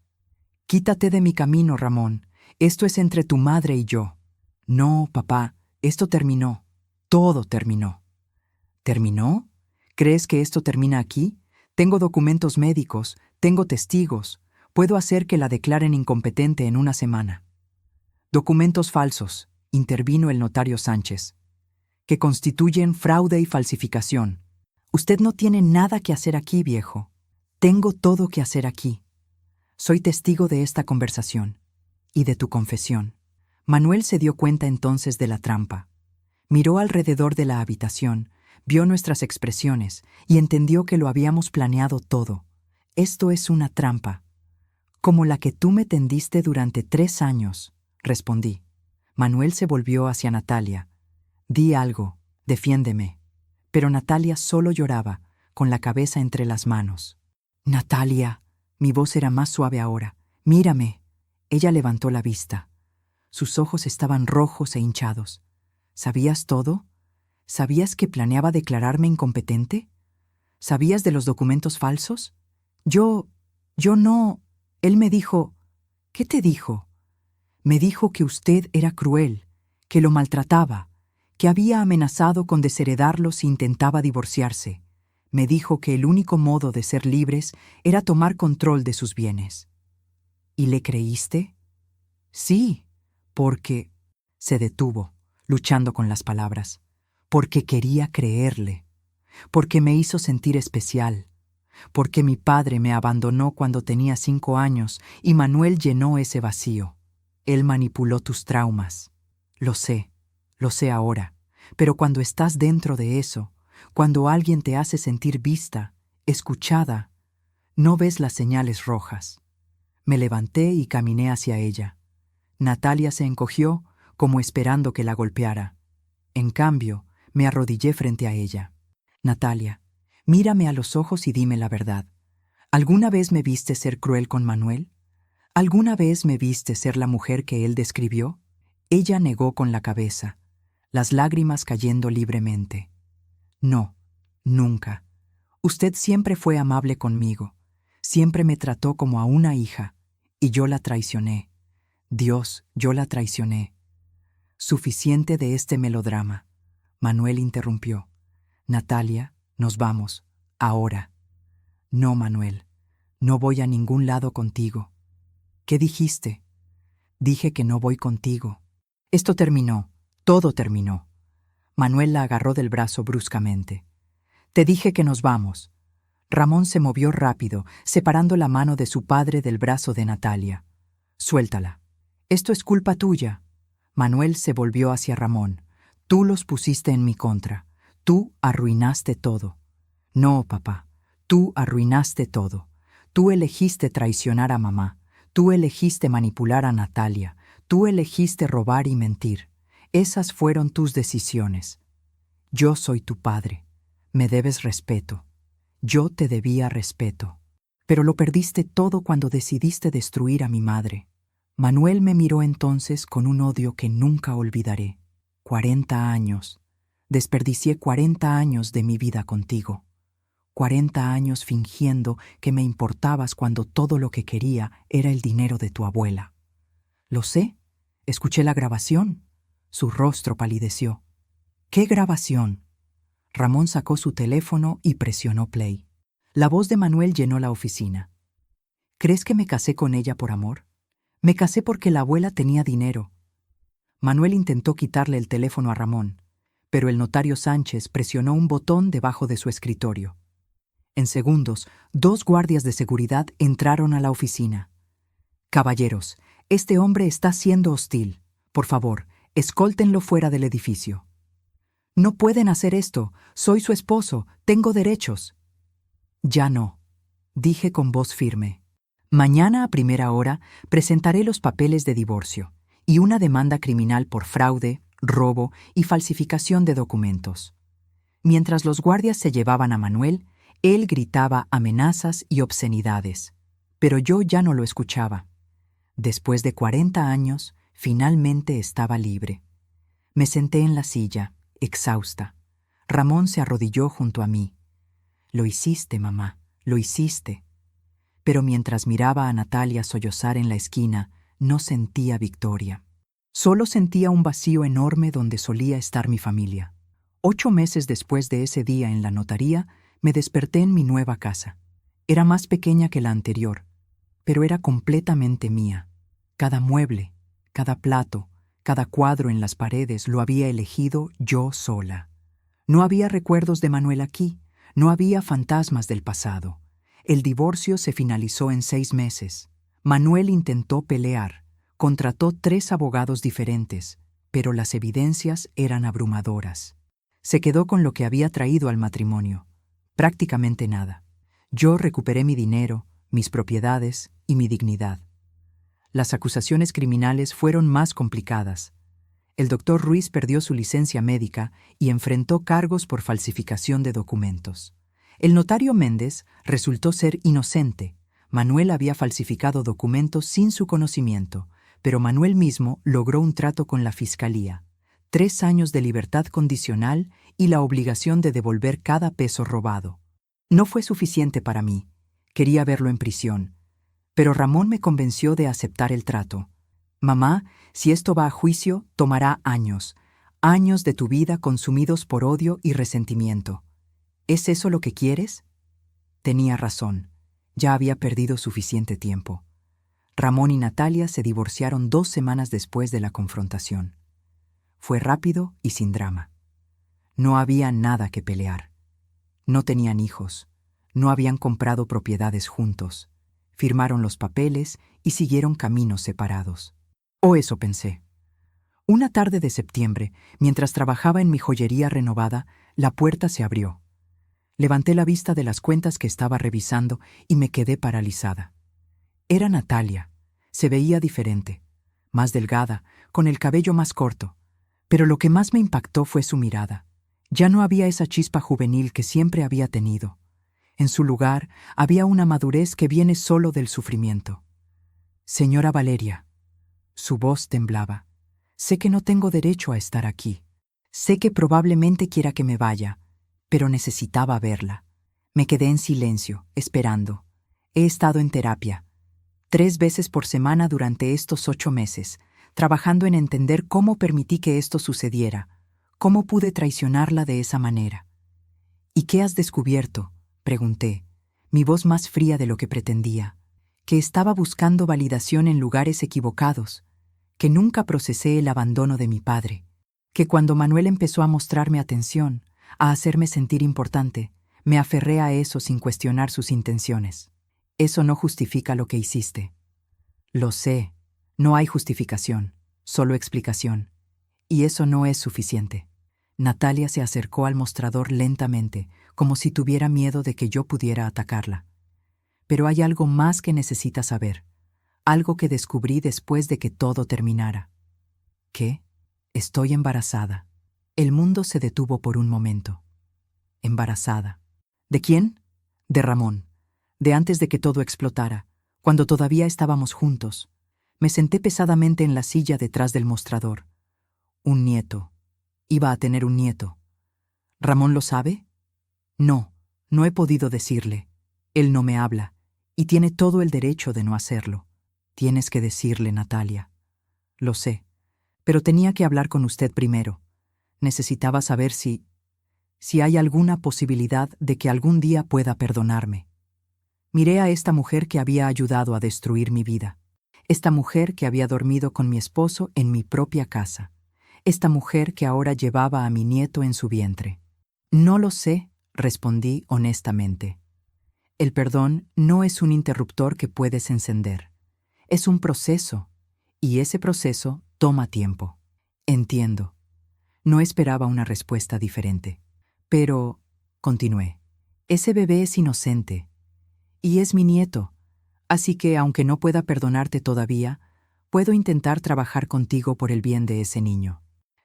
Quítate de mi camino, Ramón. Esto es entre tu madre y yo. No, papá, esto terminó. Todo terminó. ¿Terminó? ¿Crees que esto termina aquí? Tengo documentos médicos, tengo testigos. Puedo hacer que la declaren incompetente en una semana. Documentos falsos, intervino el notario Sánchez, que constituyen fraude y falsificación. Usted no tiene nada que hacer aquí, viejo. Tengo todo que hacer aquí. Soy testigo de esta conversación y de tu confesión. Manuel se dio cuenta entonces de la trampa. Miró alrededor de la habitación, vio nuestras expresiones y entendió que lo habíamos planeado todo. Esto es una trampa, como la que tú me tendiste durante 3 años, respondí. Manuel se volvió hacia Natalia. Di algo, defiéndeme. Pero Natalia solo lloraba, con la cabeza entre las manos. Natalia, mi voz era más suave ahora. Mírame. Ella levantó la vista. Sus ojos estaban rojos e hinchados. ¿Sabías todo? ¿Sabías que planeaba declararme incompetente? ¿Sabías de los documentos falsos? Yo no. Él me dijo... ¿Qué te dijo? Me dijo que usted era cruel, que lo maltrataba, que había amenazado con desheredarlo si intentaba divorciarse. Me dijo que el único modo de ser libres era tomar control de sus bienes. ¿Y le creíste? Sí, porque... Se detuvo, luchando con las palabras. Porque quería creerle. Porque me hizo sentir especial. Porque mi padre me abandonó cuando tenía 5 años y Manuel llenó ese vacío. Él manipuló tus traumas. Lo sé ahora. Pero cuando estás dentro de eso, cuando alguien te hace sentir vista, escuchada, no ves las señales rojas. Me levanté y caminé hacia ella. Natalia se encogió, como esperando que la golpeara. En cambio, me arrodillé frente a ella. Natalia, mírame a los ojos y dime la verdad. ¿Alguna vez me viste ser cruel con Manuel? ¿Alguna vez me viste ser la mujer que él describió? Ella negó con la cabeza, las lágrimas cayendo libremente. No, nunca. Usted siempre fue amable conmigo, siempre me trató como a una hija, y yo la traicioné. Dios, yo la traicioné. Suficiente de este melodrama. Manuel interrumpió. Natalia, nos vamos, ahora. No, Manuel, no voy a ningún lado contigo. ¿Qué dijiste? Dije que no voy contigo. Esto terminó, todo terminó. Manuel la agarró del brazo bruscamente. Te dije que nos vamos. Ramón se movió rápido, separando la mano de su padre del brazo de Natalia. Suéltala. Esto es culpa tuya. Manuel se volvió hacia Ramón. Tú los pusiste en mi contra. Tú arruinaste todo. No, papá. Tú arruinaste todo. Tú elegiste traicionar a mamá. Tú elegiste manipular a Natalia. Tú elegiste robar y mentir. Esas fueron tus decisiones. Yo soy tu padre. Me debes respeto. Yo te debía respeto. Pero lo perdiste todo cuando decidiste destruir a mi madre. Manuel me miró entonces con un odio que nunca olvidaré. 40 años. Desperdicié 40 años de mi vida contigo. 40 años fingiendo que me importabas cuando todo lo que quería era el dinero de tu abuela. Lo sé. Escuché la grabación. Su rostro palideció. ¿Qué grabación? Ramón sacó su teléfono y presionó play. La voz de Manuel llenó la oficina. ¿Crees que me casé con ella por amor? Me casé porque la abuela tenía dinero. Manuel intentó quitarle el teléfono a Ramón, pero el notario Sánchez presionó un botón debajo de su escritorio. En segundos, 2 guardias de seguridad entraron a la oficina. Caballeros, este hombre está siendo hostil. Por favor, escóltenlo fuera del edificio. No pueden hacer esto. Soy su esposo. Tengo derechos. Ya no, dije con voz firme. Mañana a primera hora presentaré los papeles de divorcio y una demanda criminal por fraude, robo y falsificación de documentos. Mientras los guardias se llevaban a Manuel, él gritaba amenazas y obscenidades, pero yo ya no lo escuchaba. Después de 40 años, finalmente estaba libre. Me senté en la silla, exhausta. Ramón se arrodilló junto a mí. Lo hiciste, mamá, lo hiciste. Pero mientras miraba a Natalia sollozar en la esquina, no sentía victoria. Solo sentía un vacío enorme donde solía estar mi familia. 8 meses después de ese día en la notaría, me desperté en mi nueva casa. Era más pequeña que la anterior, pero era completamente mía. Cada mueble, cada plato, cada cuadro en las paredes lo había elegido yo sola. No había recuerdos de Manuel aquí, no había fantasmas del pasado. El divorcio se finalizó en 6 meses. Manuel intentó pelear, contrató 3 abogados diferentes, pero las evidencias eran abrumadoras. Se quedó con lo que había traído al matrimonio, prácticamente nada. Yo recuperé mi dinero, mis propiedades y mi dignidad. Las acusaciones criminales fueron más complicadas. El doctor Ruiz perdió su licencia médica y enfrentó cargos por falsificación de documentos. El notario Méndez resultó ser inocente. Manuel había falsificado documentos sin su conocimiento, pero Manuel mismo logró un trato con la fiscalía: 3 años de libertad condicional y la obligación de devolver cada peso robado. No fue suficiente para mí. Quería verlo en prisión. Pero Ramón me convenció de aceptar el trato. Mamá, si esto va a juicio, tomará años. Años de tu vida consumidos por odio y resentimiento. ¿Es eso lo que quieres? Tenía razón. Ya había perdido suficiente tiempo. Ramón y Natalia se divorciaron 2 semanas después de la confrontación. Fue rápido y sin drama. No había nada que pelear. No tenían hijos. No habían comprado propiedades juntos. Firmaron los papeles y siguieron caminos separados. O eso pensé. Una tarde de septiembre, mientras trabajaba en mi joyería renovada, la puerta se abrió. Levanté la vista de las cuentas que estaba revisando y me quedé paralizada. Era Natalia. Se veía diferente, más delgada, con el cabello más corto. Pero lo que más me impactó fue su mirada. Ya no había esa chispa juvenil que siempre había tenido. En su lugar había una madurez que viene solo del sufrimiento. Señora Valeria. Su voz temblaba. Sé que no tengo derecho a estar aquí. Sé que probablemente quiera que me vaya, pero necesitaba verla. Me quedé en silencio, esperando. He estado en terapia 3 veces por semana durante estos 8 meses, trabajando en entender cómo permití que esto sucediera, cómo pude traicionarla de esa manera. ¿Y qué has descubierto?, pregunté, mi voz más fría de lo que pretendía. Que estaba buscando validación en lugares equivocados, que nunca procesé el abandono de mi padre, que cuando Manuel empezó a mostrarme atención, a hacerme sentir importante, me aferré a eso sin cuestionar sus intenciones. Eso no justifica lo que hiciste. Lo sé, no hay justificación, solo explicación. Y eso no es suficiente. Natalia se acercó al mostrador lentamente, como si tuviera miedo de que yo pudiera atacarla. Pero hay algo más que necesitas saber, algo que descubrí después de que todo terminara. ¿Qué? Estoy embarazada. El mundo se detuvo por un momento. Embarazada. ¿De quién? De Ramón. De antes de que todo explotara, cuando todavía estábamos juntos. Me senté pesadamente en la silla detrás del mostrador. Un nieto. Iba a tener un nieto. ¿Ramón lo sabe? No, no he podido decirle. Él no me habla, y tiene todo el derecho de no hacerlo. Tienes que decirle, Natalia. Lo sé, pero tenía que hablar con usted primero. Necesitaba saber si hay alguna posibilidad de que algún día pueda perdonarme. Miré a esta mujer que había ayudado a destruir mi vida. Esta mujer que había dormido con mi esposo en mi propia casa. Esta mujer que ahora llevaba a mi nieto en su vientre. No lo sé, respondí honestamente. El perdón no es un interruptor que puedes encender. Es un proceso, y ese proceso toma tiempo. Entiendo. No esperaba una respuesta diferente. Pero, continué, ese bebé es inocente. Y es mi nieto. Así que, aunque no pueda perdonarte todavía, puedo intentar trabajar contigo por el bien de ese niño.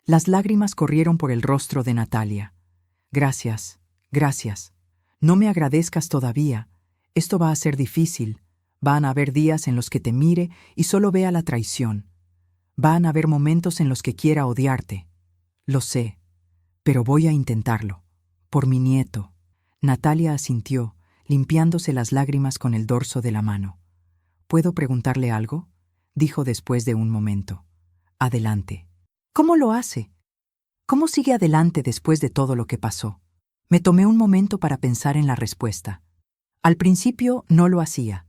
Las lágrimas corrieron por el rostro de Natalia. Gracias, gracias. No me agradezcas todavía. Esto va a ser difícil. Van a haber días en los que te mire y solo vea la traición. Van a haber momentos en los que quiera odiarte. Lo sé, pero voy a intentarlo. Por mi nieto. Natalia asintió, limpiándose las lágrimas con el dorso de la mano. ¿Puedo preguntarle algo?, dijo después de un momento. Adelante. ¿Cómo lo hace? ¿Cómo sigue adelante después de todo lo que pasó? Me tomé un momento para pensar en la respuesta. Al principio no lo hacía.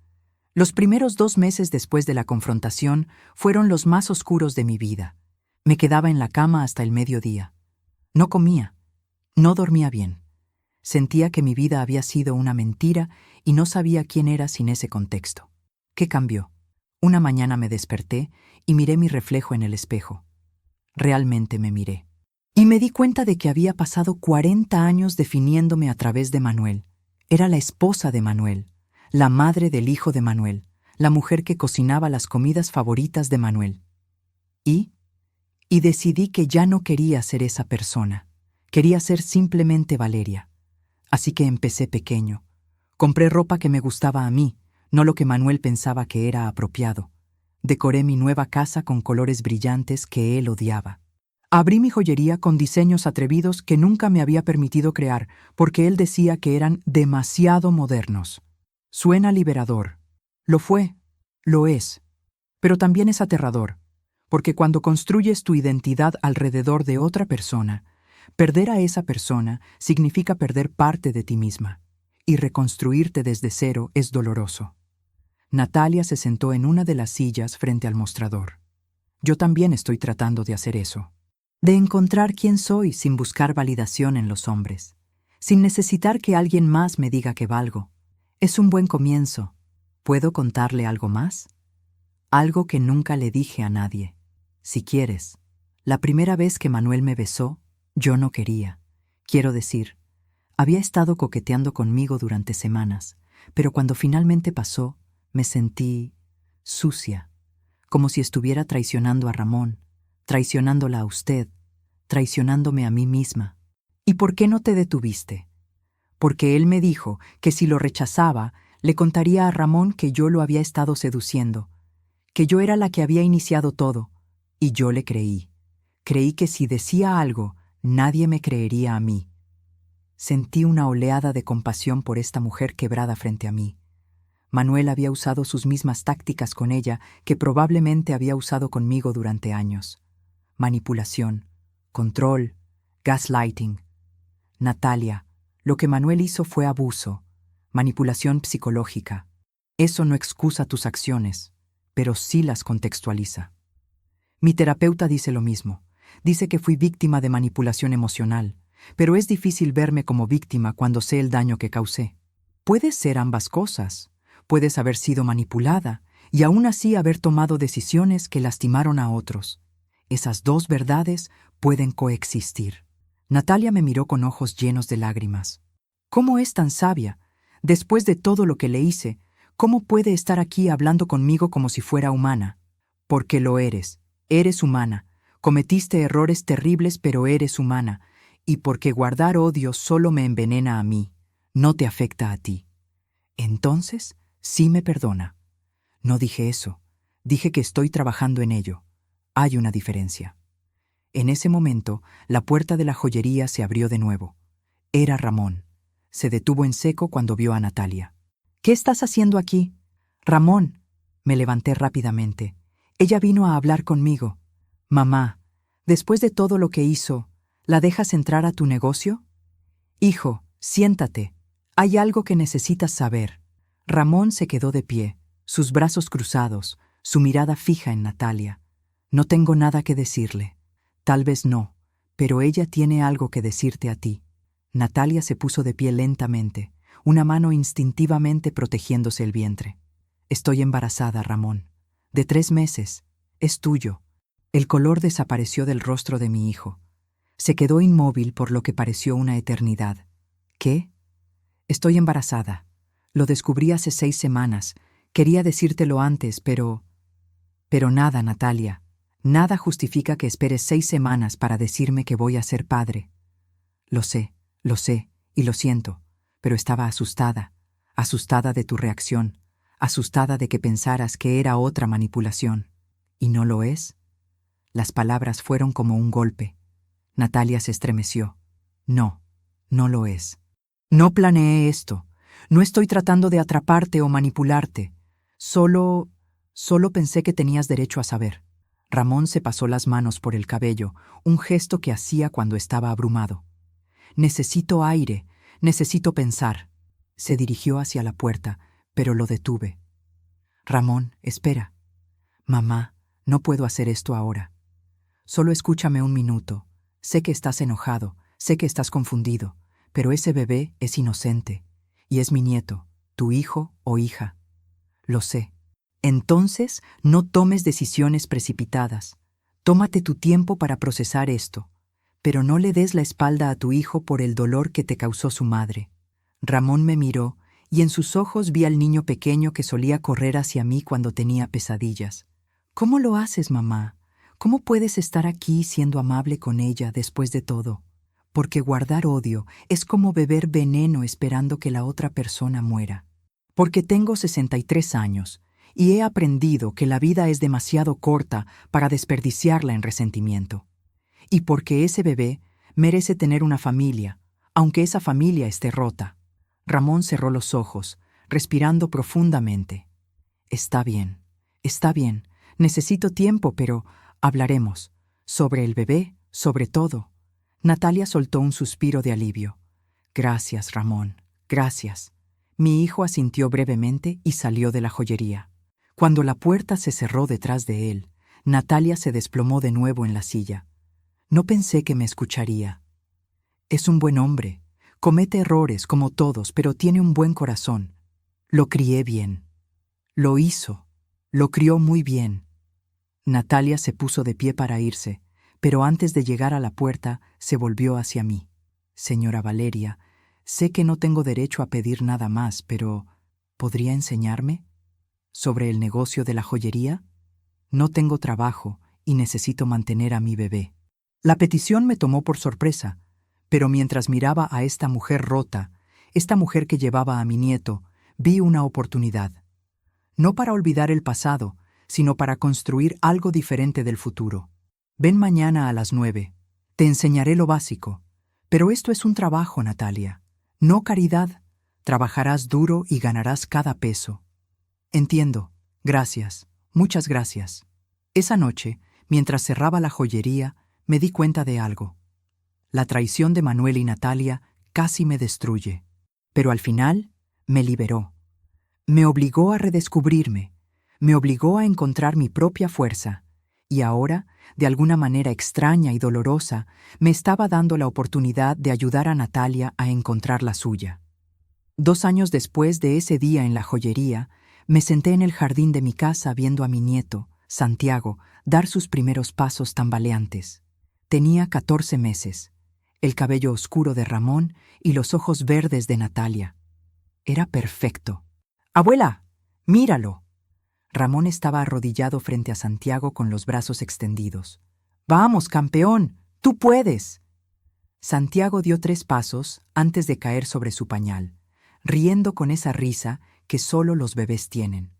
Los primeros 2 meses después de la confrontación fueron los más oscuros de mi vida. Me quedaba en la cama hasta el mediodía. No comía. No dormía bien. Sentía que mi vida había sido una mentira y no sabía quién era sin ese contexto. ¿Qué cambió? Una mañana me desperté y miré mi reflejo en el espejo. Realmente me miré. Y me di cuenta de que había pasado 40 años definiéndome a través de Manuel, Era la esposa de Manuel, la madre del hijo de Manuel, la mujer que cocinaba las comidas favoritas de Manuel. Y decidí que ya no quería ser esa persona. Quería ser simplemente Valeria. Así que empecé pequeño. Compré ropa que me gustaba a mí, no lo que Manuel pensaba que era apropiado. Decoré mi nueva casa con colores brillantes que él odiaba. Abrí mi joyería con diseños atrevidos que nunca me había permitido crear porque él decía que eran demasiado modernos. Suena liberador. Lo fue, lo es. Pero también es aterrador, porque cuando construyes tu identidad alrededor de otra persona, perder a esa persona significa perder parte de ti misma, y reconstruirte desde cero es doloroso. Natalia se sentó en una de las sillas frente al mostrador. Yo también estoy tratando de hacer eso. De encontrar quién soy sin buscar validación en los hombres, sin necesitar que alguien más me diga que valgo. Es un buen comienzo. ¿Puedo contarle algo más? Algo que nunca le dije a nadie. Si quieres, la primera vez que Manuel me besó, yo no quería. Quiero decir, había estado coqueteando conmigo durante semanas, pero cuando finalmente pasó, me sentí sucia, como si estuviera traicionando a Ramón, traicionándola a usted, traicionándome a mí misma. ¿Y por qué no te detuviste? Porque él me dijo que si lo rechazaba, le contaría a Ramón que yo lo había estado seduciendo, que yo era la que había iniciado todo, y yo le creí. Creí que si decía algo, nadie me creería a mí. Sentí una oleada de compasión por esta mujer quebrada frente a mí. Manuel había usado sus mismas tácticas con ella que probablemente había usado conmigo durante años. Manipulación, control, gaslighting. Natalia, lo que Manuel hizo fue abuso, manipulación psicológica. Eso no excusa tus acciones, pero sí las contextualiza. Mi terapeuta dice lo mismo. Dice que fui víctima de manipulación emocional, pero es difícil verme como víctima cuando sé el daño que causé. Puedes ser ambas cosas. Puedes haber sido manipulada y aún así haber tomado decisiones que lastimaron a otros. Esas dos verdades pueden coexistir. Natalia me miró con ojos llenos de lágrimas. ¿Cómo es tan sabia? Después de todo lo que le hice, ¿cómo puede estar aquí hablando conmigo como si fuera humana? Porque lo eres. Eres humana. Cometiste errores terribles, pero eres humana. Y porque guardar odio solo me envenena a mí, no te afecta a ti. Entonces, sí me perdona. No dije eso. Dije que estoy trabajando en ello. Hay una diferencia. En ese momento, la puerta de la joyería se abrió de nuevo. Era Ramón. Se detuvo en seco cuando vio a Natalia. ¿Qué estás haciendo aquí? Ramón. Me levanté rápidamente. Ella vino a hablar conmigo. Mamá, después de todo lo que hizo, ¿la dejas entrar a tu negocio? Hijo, siéntate. Hay algo que necesitas saber. Ramón se quedó de pie, sus brazos cruzados, su mirada fija en Natalia. No tengo nada que decirle. Tal vez no, pero ella tiene algo que decirte a ti. Natalia se puso de pie lentamente, una mano instintivamente protegiéndose el vientre. Estoy embarazada, Ramón. De 3 meses. Es tuyo. El color desapareció del rostro de mi hijo. Se quedó inmóvil por lo que pareció una eternidad. ¿Qué? Estoy embarazada. Lo descubrí hace 6 semanas. Quería decírtelo antes, pero... Pero nada, Natalia. Nada justifica que esperes 6 semanas para decirme que voy a ser padre. Lo sé, y lo siento, pero estaba asustada. Asustada de tu reacción. Asustada de que pensaras que era otra manipulación. ¿Y no lo es? Las palabras fueron como un golpe. Natalia se estremeció. No, no lo es. No planeé esto. No estoy tratando de atraparte o manipularte. Solo pensé que tenías derecho a saber. Ramón se pasó las manos por el cabello, un gesto que hacía cuando estaba abrumado. Necesito aire, necesito pensar. Se dirigió hacia la puerta, pero lo detuve. Ramón, espera. Mamá, no puedo hacer esto ahora. Solo escúchame un minuto. Sé que estás enojado, sé que estás confundido, pero ese bebé es inocente, y es mi nieto, tu hijo o hija. Lo sé. Entonces, no tomes decisiones precipitadas. Tómate tu tiempo para procesar esto, pero no le des la espalda a tu hijo por el dolor que te causó su madre. Ramón me miró y en sus ojos vi al niño pequeño que solía correr hacia mí cuando tenía pesadillas. ¿Cómo lo haces, mamá? ¿Cómo puedes estar aquí siendo amable con ella después de todo? Porque guardar odio es como beber veneno esperando que la otra persona muera. Porque tengo 63 años y he aprendido que la vida es demasiado corta para desperdiciarla en resentimiento. Y porque ese bebé merece tener una familia, aunque esa familia esté rota. Ramón cerró los ojos, respirando profundamente. Está bien, necesito tiempo, pero hablaremos. Sobre el bebé, sobre todo. Natalia soltó un suspiro de alivio. Gracias, Ramón, gracias. Mi hijo asintió brevemente y salió de la joyería. Cuando la puerta se cerró detrás de él, Natalia se desplomó de nuevo en la silla. No pensé que me escucharía. Es un buen hombre. Comete errores como todos, pero tiene un buen corazón. Lo crié bien. Lo hizo. Lo crió muy bien. Natalia se puso de pie para irse, pero antes de llegar a la puerta se volvió hacia mí. Señora Valeria, sé que no tengo derecho a pedir nada más, pero ¿podría enseñarme? ¿Sobre el negocio de la joyería? No tengo trabajo y necesito mantener a mi bebé. La petición me tomó por sorpresa, pero mientras miraba a esta mujer rota, esta mujer que llevaba a mi nieto, vi una oportunidad. No para olvidar el pasado, sino para construir algo diferente del futuro. Ven mañana a las 9. Te enseñaré lo básico. Pero esto es un trabajo, Natalia. No caridad. Trabajarás duro y ganarás cada peso. Entiendo. Gracias. Muchas gracias. Esa noche, mientras cerraba la joyería, me di cuenta de algo. La traición de Manuel y Natalia casi me destruye. Pero al final, me liberó. Me obligó a redescubrirme. Me obligó a encontrar mi propia fuerza. Y ahora, de alguna manera extraña y dolorosa, me estaba dando la oportunidad de ayudar a Natalia a encontrar la suya. 2 años después de ese día en la joyería, me senté en el jardín de mi casa viendo a mi nieto, Santiago, dar sus primeros pasos tambaleantes. Tenía 14 meses, el cabello oscuro de Ramón y los ojos verdes de Natalia. Era perfecto. ¡Abuela! ¡Míralo! Ramón estaba arrodillado frente a Santiago con los brazos extendidos. ¡Vamos, campeón! ¡Tú puedes! Santiago dio 3 pasos antes de caer sobre su pañal, riendo con esa risa que solo los bebés tienen.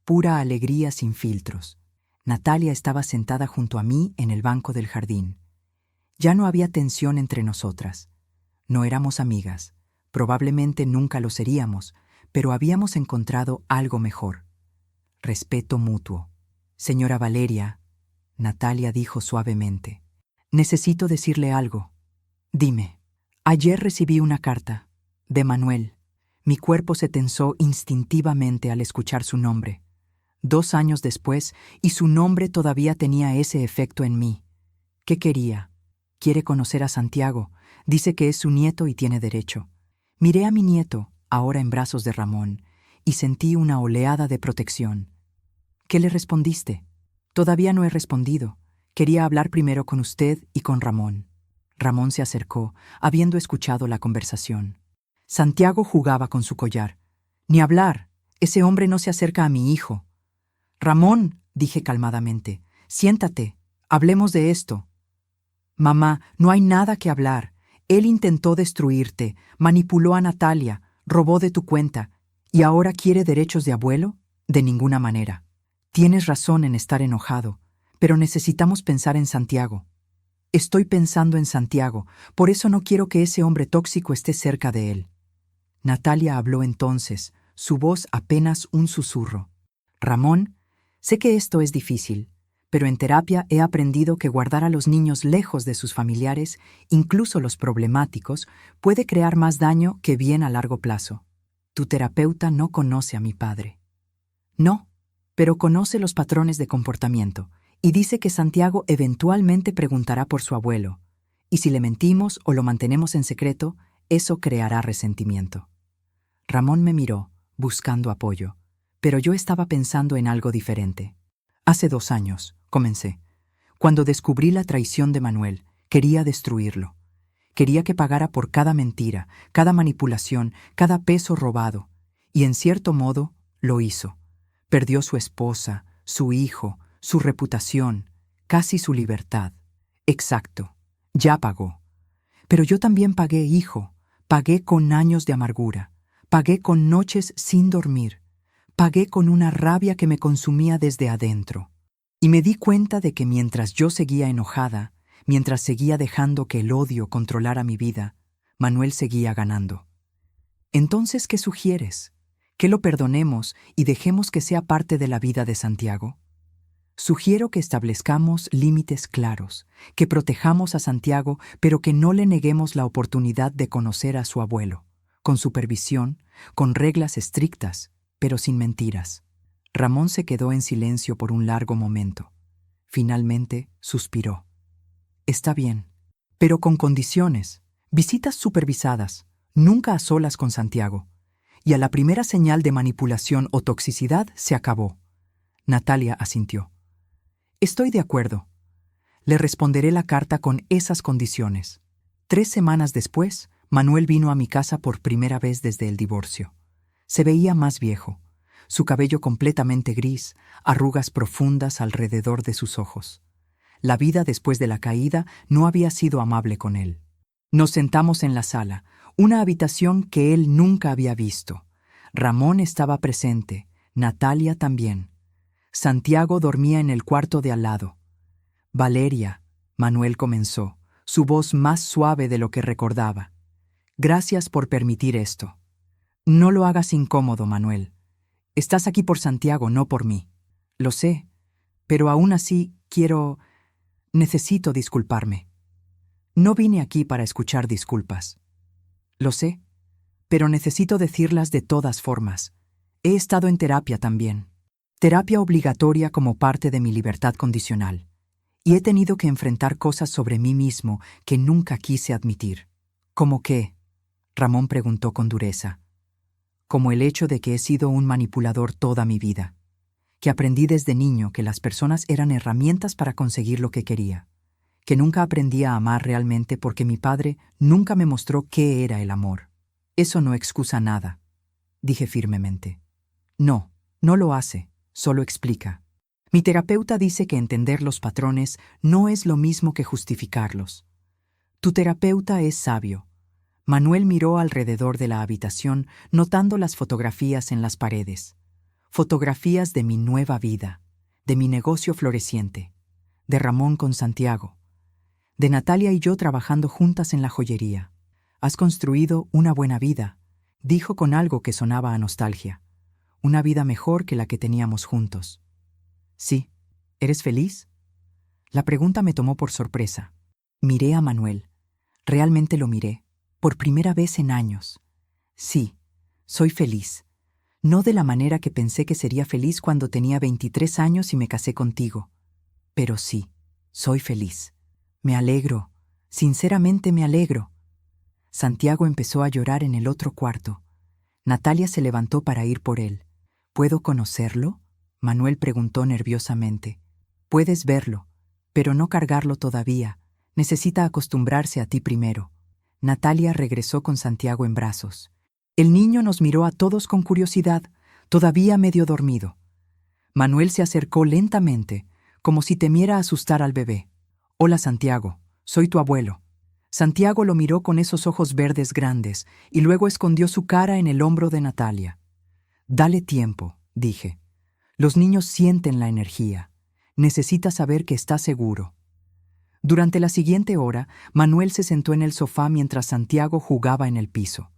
Pura alegría sin filtros. Natalia estaba sentada junto a mí en el banco del jardín. Ya no había tensión entre nosotras. No éramos amigas. Probablemente nunca lo seríamos, pero habíamos encontrado algo mejor. Respeto mutuo. Señora Valeria, Natalia dijo suavemente, necesito decirle algo. Dime. Ayer recibí una carta. De Manuel. Mi cuerpo se tensó instintivamente al escuchar su nombre. 2 años después, y su nombre todavía tenía ese efecto en mí. ¿Qué quería? Quiere conocer a Santiago. Dice que es su nieto y tiene derecho. Miré a mi nieto, ahora en brazos de Ramón, y sentí una oleada de protección. ¿Qué le respondiste? Todavía no he respondido. Quería hablar primero con usted y con Ramón. Ramón se acercó, habiendo escuchado la conversación. Santiago jugaba con su collar. Ni hablar. Ese hombre no se acerca a mi hijo. Ramón, dije calmadamente, siéntate. Hablemos de esto. Mamá, no hay nada que hablar. Él intentó destruirte, manipuló a Natalia, robó de tu cuenta. ¿Y ahora quiere derechos de abuelo? De ninguna manera. Tienes razón en estar enojado, pero necesitamos pensar en Santiago. Estoy pensando en Santiago, por eso no quiero que ese hombre tóxico esté cerca de él. Natalia habló entonces, su voz apenas un susurro. Ramón, sé que esto es difícil, pero en terapia he aprendido que guardar a los niños lejos de sus familiares, incluso los problemáticos, puede crear más daño que bien a largo plazo. Tu terapeuta no conoce a mi padre. No, pero conoce los patrones de comportamiento y dice que Santiago eventualmente preguntará por su abuelo, y si le mentimos o lo mantenemos en secreto, eso creará resentimiento. Ramón me miró, buscando apoyo, pero yo estaba pensando en algo diferente. Hace 2 años, comencé. Cuando descubrí la traición de Manuel, quería destruirlo. Quería que pagara por cada mentira, cada manipulación, cada peso robado. Y en cierto modo, lo hizo. Perdió su esposa, su hijo, su reputación, casi su libertad. Exacto, ya pagó. Pero yo también pagué, hijo. Pagué con años de amargura. Pagué con noches sin dormir. Pagué con una rabia que me consumía desde adentro. Y me di cuenta de que mientras yo seguía enojada, mientras seguía dejando que el odio controlara mi vida, Manuel seguía ganando. Entonces, ¿qué sugieres? ¿Que lo perdonemos y dejemos que sea parte de la vida de Santiago? Sugiero que establezcamos límites claros, que protejamos a Santiago, pero que no le neguemos la oportunidad de conocer a su abuelo, con supervisión, con reglas estrictas, pero sin mentiras. Ramón se quedó en silencio por un largo momento. Finalmente, suspiró. Está bien, pero con condiciones, visitas supervisadas, nunca a solas con Santiago. Y a la primera señal de manipulación o toxicidad se acabó. Natalia asintió. Estoy de acuerdo. Le responderé la carta con esas condiciones. 3 semanas después, Manuel vino a mi casa por primera vez desde el divorcio. Se veía más viejo, su cabello completamente gris, arrugas profundas alrededor de sus ojos. La vida después de la caída no había sido amable con él. Nos sentamos en la sala, una habitación que él nunca había visto. Ramón estaba presente, Natalia también. Santiago dormía en el cuarto de al lado. Valeria, Manuel comenzó, su voz más suave de lo que recordaba. Gracias por permitir esto. No lo hagas incómodo, Manuel. Estás aquí por Santiago, no por mí. Lo sé, pero aún así necesito disculparme. No vine aquí para escuchar disculpas. Lo sé, pero necesito decirlas de todas formas. He estado en terapia también. Terapia obligatoria como parte de mi libertad condicional. Y he tenido que enfrentar cosas sobre mí mismo que nunca quise admitir. ¿Cómo qué? Ramón preguntó con dureza. Como el hecho de que he sido un manipulador toda mi vida. Que aprendí desde niño que las personas eran herramientas para conseguir lo que quería. Que nunca aprendí a amar realmente porque mi padre nunca me mostró qué era el amor. Eso no excusa nada, dije firmemente. No, no lo hace, solo explica. Mi terapeuta dice que entender los patrones no es lo mismo que justificarlos. Tu terapeuta es sabio. Manuel miró alrededor de la habitación, notando las fotografías en las paredes. Fotografías de mi nueva vida, de mi negocio floreciente, de Ramón con Santiago, de Natalia y yo trabajando juntas en la joyería. Has construido una buena vida, dijo con algo que sonaba a nostalgia. Una vida mejor que la que teníamos juntos. Sí. ¿Eres feliz? La pregunta me tomó por sorpresa. Miré a Manuel. Realmente lo miré. Por primera vez en años. Sí, soy feliz. No de la manera que pensé que sería feliz cuando tenía 23 años y me casé contigo. Pero sí, soy feliz. Me alegro. Sinceramente me alegro. Santiago empezó a llorar en el otro cuarto. Natalia se levantó para ir por él. ¿Puedo conocerlo? Manuel preguntó nerviosamente. Puedes verlo, pero no cargarlo todavía. Necesita acostumbrarse a ti primero. Natalia regresó con Santiago en brazos. El niño nos miró a todos con curiosidad, todavía medio dormido. Manuel se acercó lentamente, como si temiera asustar al bebé. Hola, Santiago, soy tu abuelo. Santiago lo miró con esos ojos verdes grandes y luego escondió su cara en el hombro de Natalia. Dale tiempo, dije. Los niños sienten la energía. Necesita saber que está seguro. Durante la siguiente hora, Manuel se sentó en el sofá mientras Santiago jugaba en el piso.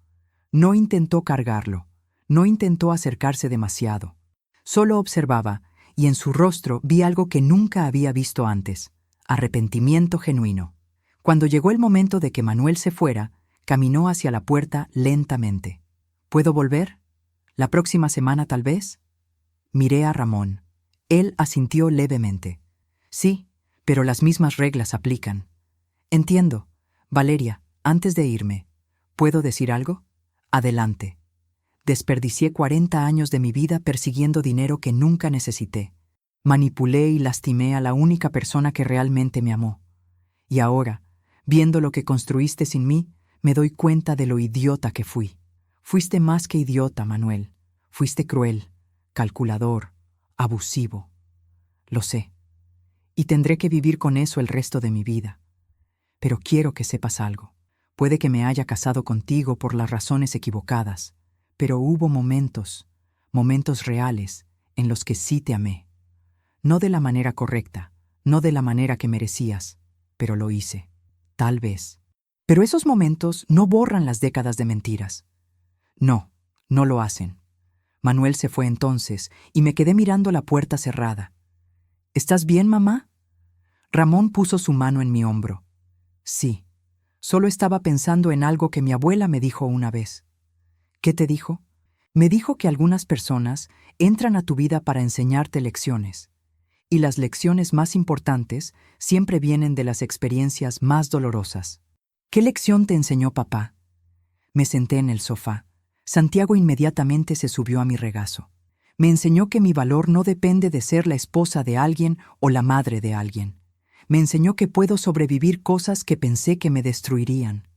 No intentó cargarlo, no intentó acercarse demasiado. Solo observaba, y en su rostro vi algo que nunca había visto antes: arrepentimiento genuino. Cuando llegó el momento de que Manuel se fuera, caminó hacia la puerta lentamente. ¿Puedo volver? ¿La próxima semana tal vez? Miré a Ramón. Él asintió levemente. Sí, pero las mismas reglas aplican. Entiendo. Valeria, antes de irme, ¿puedo decir algo? Adelante. Desperdicié 40 años de mi vida persiguiendo dinero que nunca necesité. Manipulé y lastimé a la única persona que realmente me amó. Y ahora, Viendo lo que construiste sin mí, me doy cuenta de lo idiota que fui. Fuiste más que idiota, Manuel. Fuiste cruel, calculador, abusivo. Lo sé. Y tendré que vivir con eso el resto de mi vida. Pero quiero que sepas algo. Puede que me haya casado contigo por las razones equivocadas, pero hubo momentos reales, en los que sí te amé. No de la manera correcta, no de la manera que merecías, pero lo hice. Tal vez. Pero esos momentos no borran las décadas de mentiras. No, no lo hacen. Manuel se fue entonces y me quedé mirando la puerta cerrada. ¿Estás bien, mamá? Ramón puso su mano en mi hombro. Sí, solo estaba pensando en algo que mi abuela me dijo una vez. ¿Qué te dijo? Me dijo que algunas personas entran a tu vida para enseñarte lecciones, y las lecciones más importantes siempre vienen de las experiencias más dolorosas. ¿Qué lección te enseñó papá? Me senté en el sofá. Santiago inmediatamente se subió a mi regazo. Me enseñó que mi valor no depende de ser la esposa de alguien o la madre de alguien. Me enseñó que puedo sobrevivir cosas que pensé que me destruirían.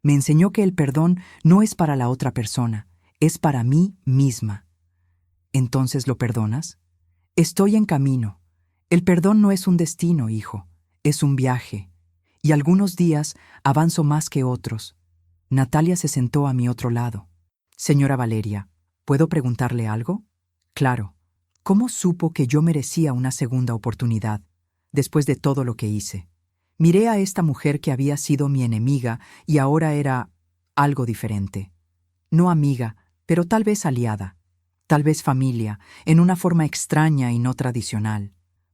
Me enseñó que el perdón no es para la otra persona, es para mí misma. ¿Entonces lo perdonas? Estoy en camino. El perdón no es un destino, hijo, es un viaje. Y algunos días avanzo más que otros. Natalia se sentó a mi otro lado. Señora Valeria, ¿puedo preguntarle algo? Claro. ¿Cómo supo que yo merecía una segunda oportunidad, después de todo lo que hice? Miré a esta mujer que había sido mi enemiga y ahora era algo diferente. No amiga, pero tal vez aliada, tal vez familia, en una forma extraña y no tradicional.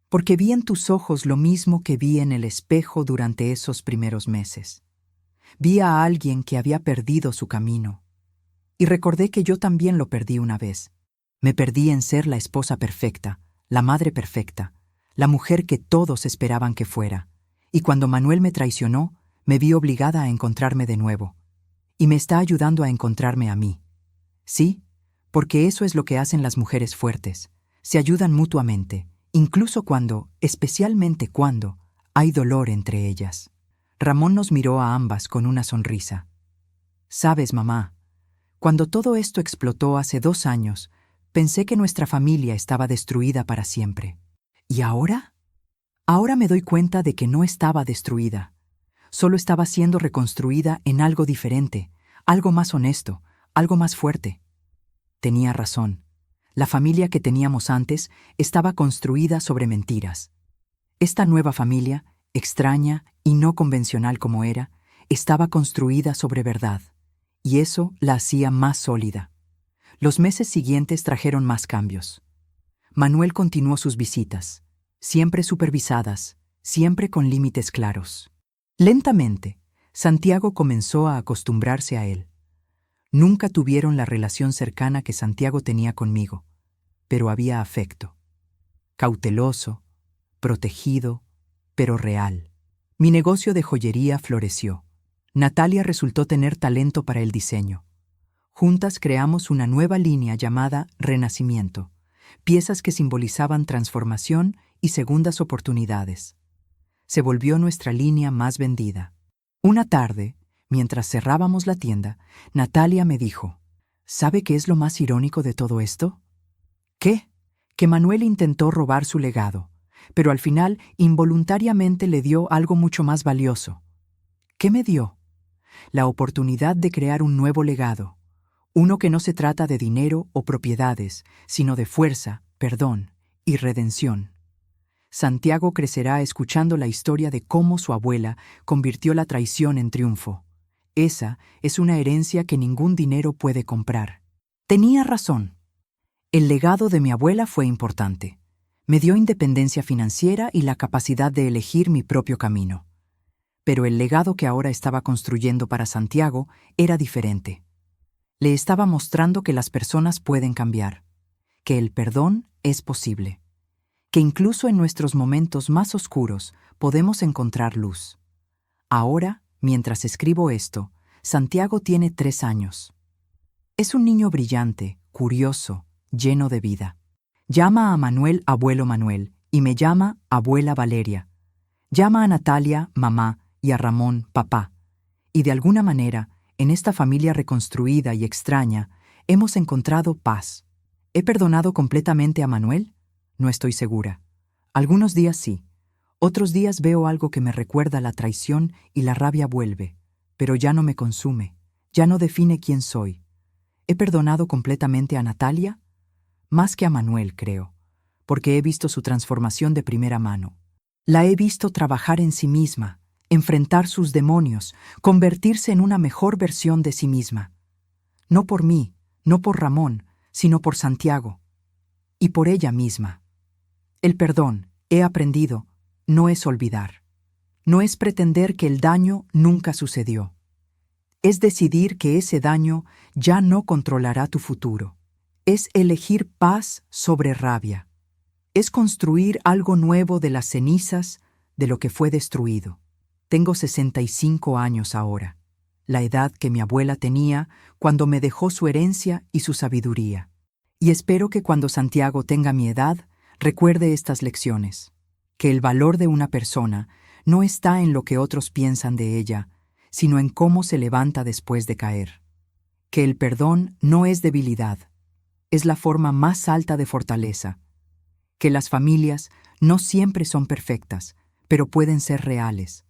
Porque vi en tus ojos lo mismo que vi en el espejo durante esos primeros meses. Vi a alguien que había perdido su camino. Y recordé que yo también lo perdí una vez. Me perdí en ser la esposa perfecta, la madre perfecta, la mujer que todos esperaban que fuera. Y cuando Manuel me traicionó, me vi obligada a encontrarme de nuevo. Y me está ayudando a encontrarme a mí. Sí, porque eso es lo que hacen las mujeres fuertes. Se ayudan mutuamente, incluso especialmente cuando, hay dolor entre ellas. Ramón nos miró a ambas con una sonrisa. Sabes, mamá, cuando todo esto explotó hace 2 años, pensé que nuestra familia estaba destruida para siempre. ¿Y ahora? Ahora me doy cuenta de que no estaba destruida. Solo estaba siendo reconstruida en algo diferente, algo más honesto, algo más fuerte. Tenía razón. La familia que teníamos antes estaba construida sobre mentiras. Esta nueva familia, extraña y no convencional como era, estaba construida sobre verdad, y eso la hacía más sólida. Los meses siguientes trajeron más cambios. Manuel continuó sus visitas, siempre supervisadas, siempre con límites claros. Lentamente, Santiago comenzó a acostumbrarse a él. Nunca tuvieron la relación cercana que Santiago tenía conmigo, pero había afecto. Cauteloso, protegido, pero real. Mi negocio de joyería floreció. Natalia resultó tener talento para el diseño. Juntas creamos una nueva línea llamada Renacimiento, piezas que simbolizaban transformación y segundas oportunidades. Se volvió nuestra línea más vendida. Una tarde, mientras cerrábamos la tienda, Natalia me dijo, ¿sabe qué es lo más irónico de todo esto? ¿Qué? Que Manuel intentó robar su legado, pero al final involuntariamente le dio algo mucho más valioso. ¿Qué me dio? La oportunidad de crear un nuevo legado, uno que no se trata de dinero o propiedades, sino de fuerza, perdón y redención. Santiago crecerá escuchando la historia de cómo su abuela convirtió la traición en triunfo. Esa es una herencia que ningún dinero puede comprar. Tenía razón. El legado de mi abuela fue importante. Me dio independencia financiera y la capacidad de elegir mi propio camino. Pero el legado que ahora estaba construyendo para Santiago era diferente. Le estaba mostrando que las personas pueden cambiar, que el perdón es posible, que incluso en nuestros momentos más oscuros podemos encontrar luz. Ahora, mientras escribo esto, Santiago tiene 3 años. Es un niño brillante, curioso, lleno de vida. Llama a Manuel abuelo Manuel y me llama abuela Valeria. Llama a Natalia mamá y a Ramón, papá. Y de alguna manera, en esta familia reconstruida y extraña, hemos encontrado paz. ¿He perdonado completamente a Manuel? No estoy segura. Algunos días sí. Otros días veo algo que me recuerda la traición y la rabia vuelve, pero ya no me consume, ya no define quién soy. ¿He perdonado completamente a Natalia? Más que a Manuel, creo, porque he visto su transformación de primera mano. La he visto trabajar en sí misma, enfrentar sus demonios, convertirse en una mejor versión de sí misma. No por mí, no por Ramón, sino por Santiago. Y por ella misma. El perdón, he aprendido, no es olvidar. No es pretender que el daño nunca sucedió. Es decidir que ese daño ya no controlará tu futuro. Es elegir paz sobre rabia. Es construir algo nuevo de las cenizas de lo que fue destruido. Tengo 65 años ahora, la edad que mi abuela tenía cuando me dejó su herencia y su sabiduría. Y espero que cuando Santiago tenga mi edad, recuerde estas lecciones, que el valor de una persona no está en lo que otros piensan de ella, sino en cómo se levanta después de caer. Que el perdón no es debilidad, es la forma más alta de fortaleza. Que las familias no siempre son perfectas, pero pueden ser reales.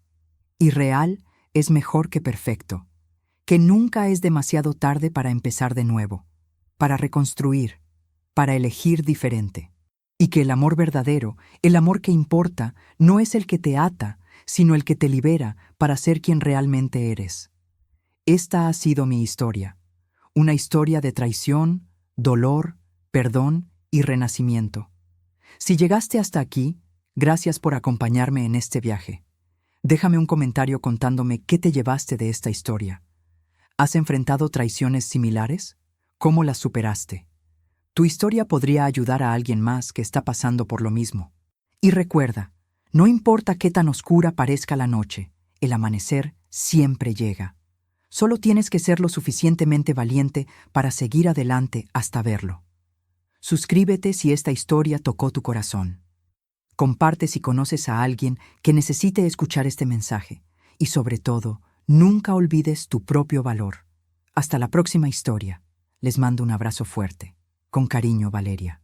Y real es mejor que perfecto. Que nunca es demasiado tarde para empezar de nuevo, para reconstruir, para elegir diferente. Y que el amor verdadero, el amor que importa, no es el que te ata, sino el que te libera para ser quien realmente eres. Esta ha sido mi historia. Una historia de traición, dolor, perdón y renacimiento. Si llegaste hasta aquí, gracias por acompañarme en este viaje. Déjame un comentario contándome qué te llevaste de esta historia. ¿Has enfrentado traiciones similares? ¿Cómo las superaste? Tu historia podría ayudar a alguien más que está pasando por lo mismo. Y recuerda, no importa qué tan oscura parezca la noche, el amanecer siempre llega. Solo tienes que ser lo suficientemente valiente para seguir adelante hasta verlo. Suscríbete si esta historia tocó tu corazón. Comparte si conoces a alguien que necesite escuchar este mensaje. Y sobre todo, nunca olvides tu propio valor. Hasta la próxima historia. Les mando un abrazo fuerte. Con cariño, Valeria.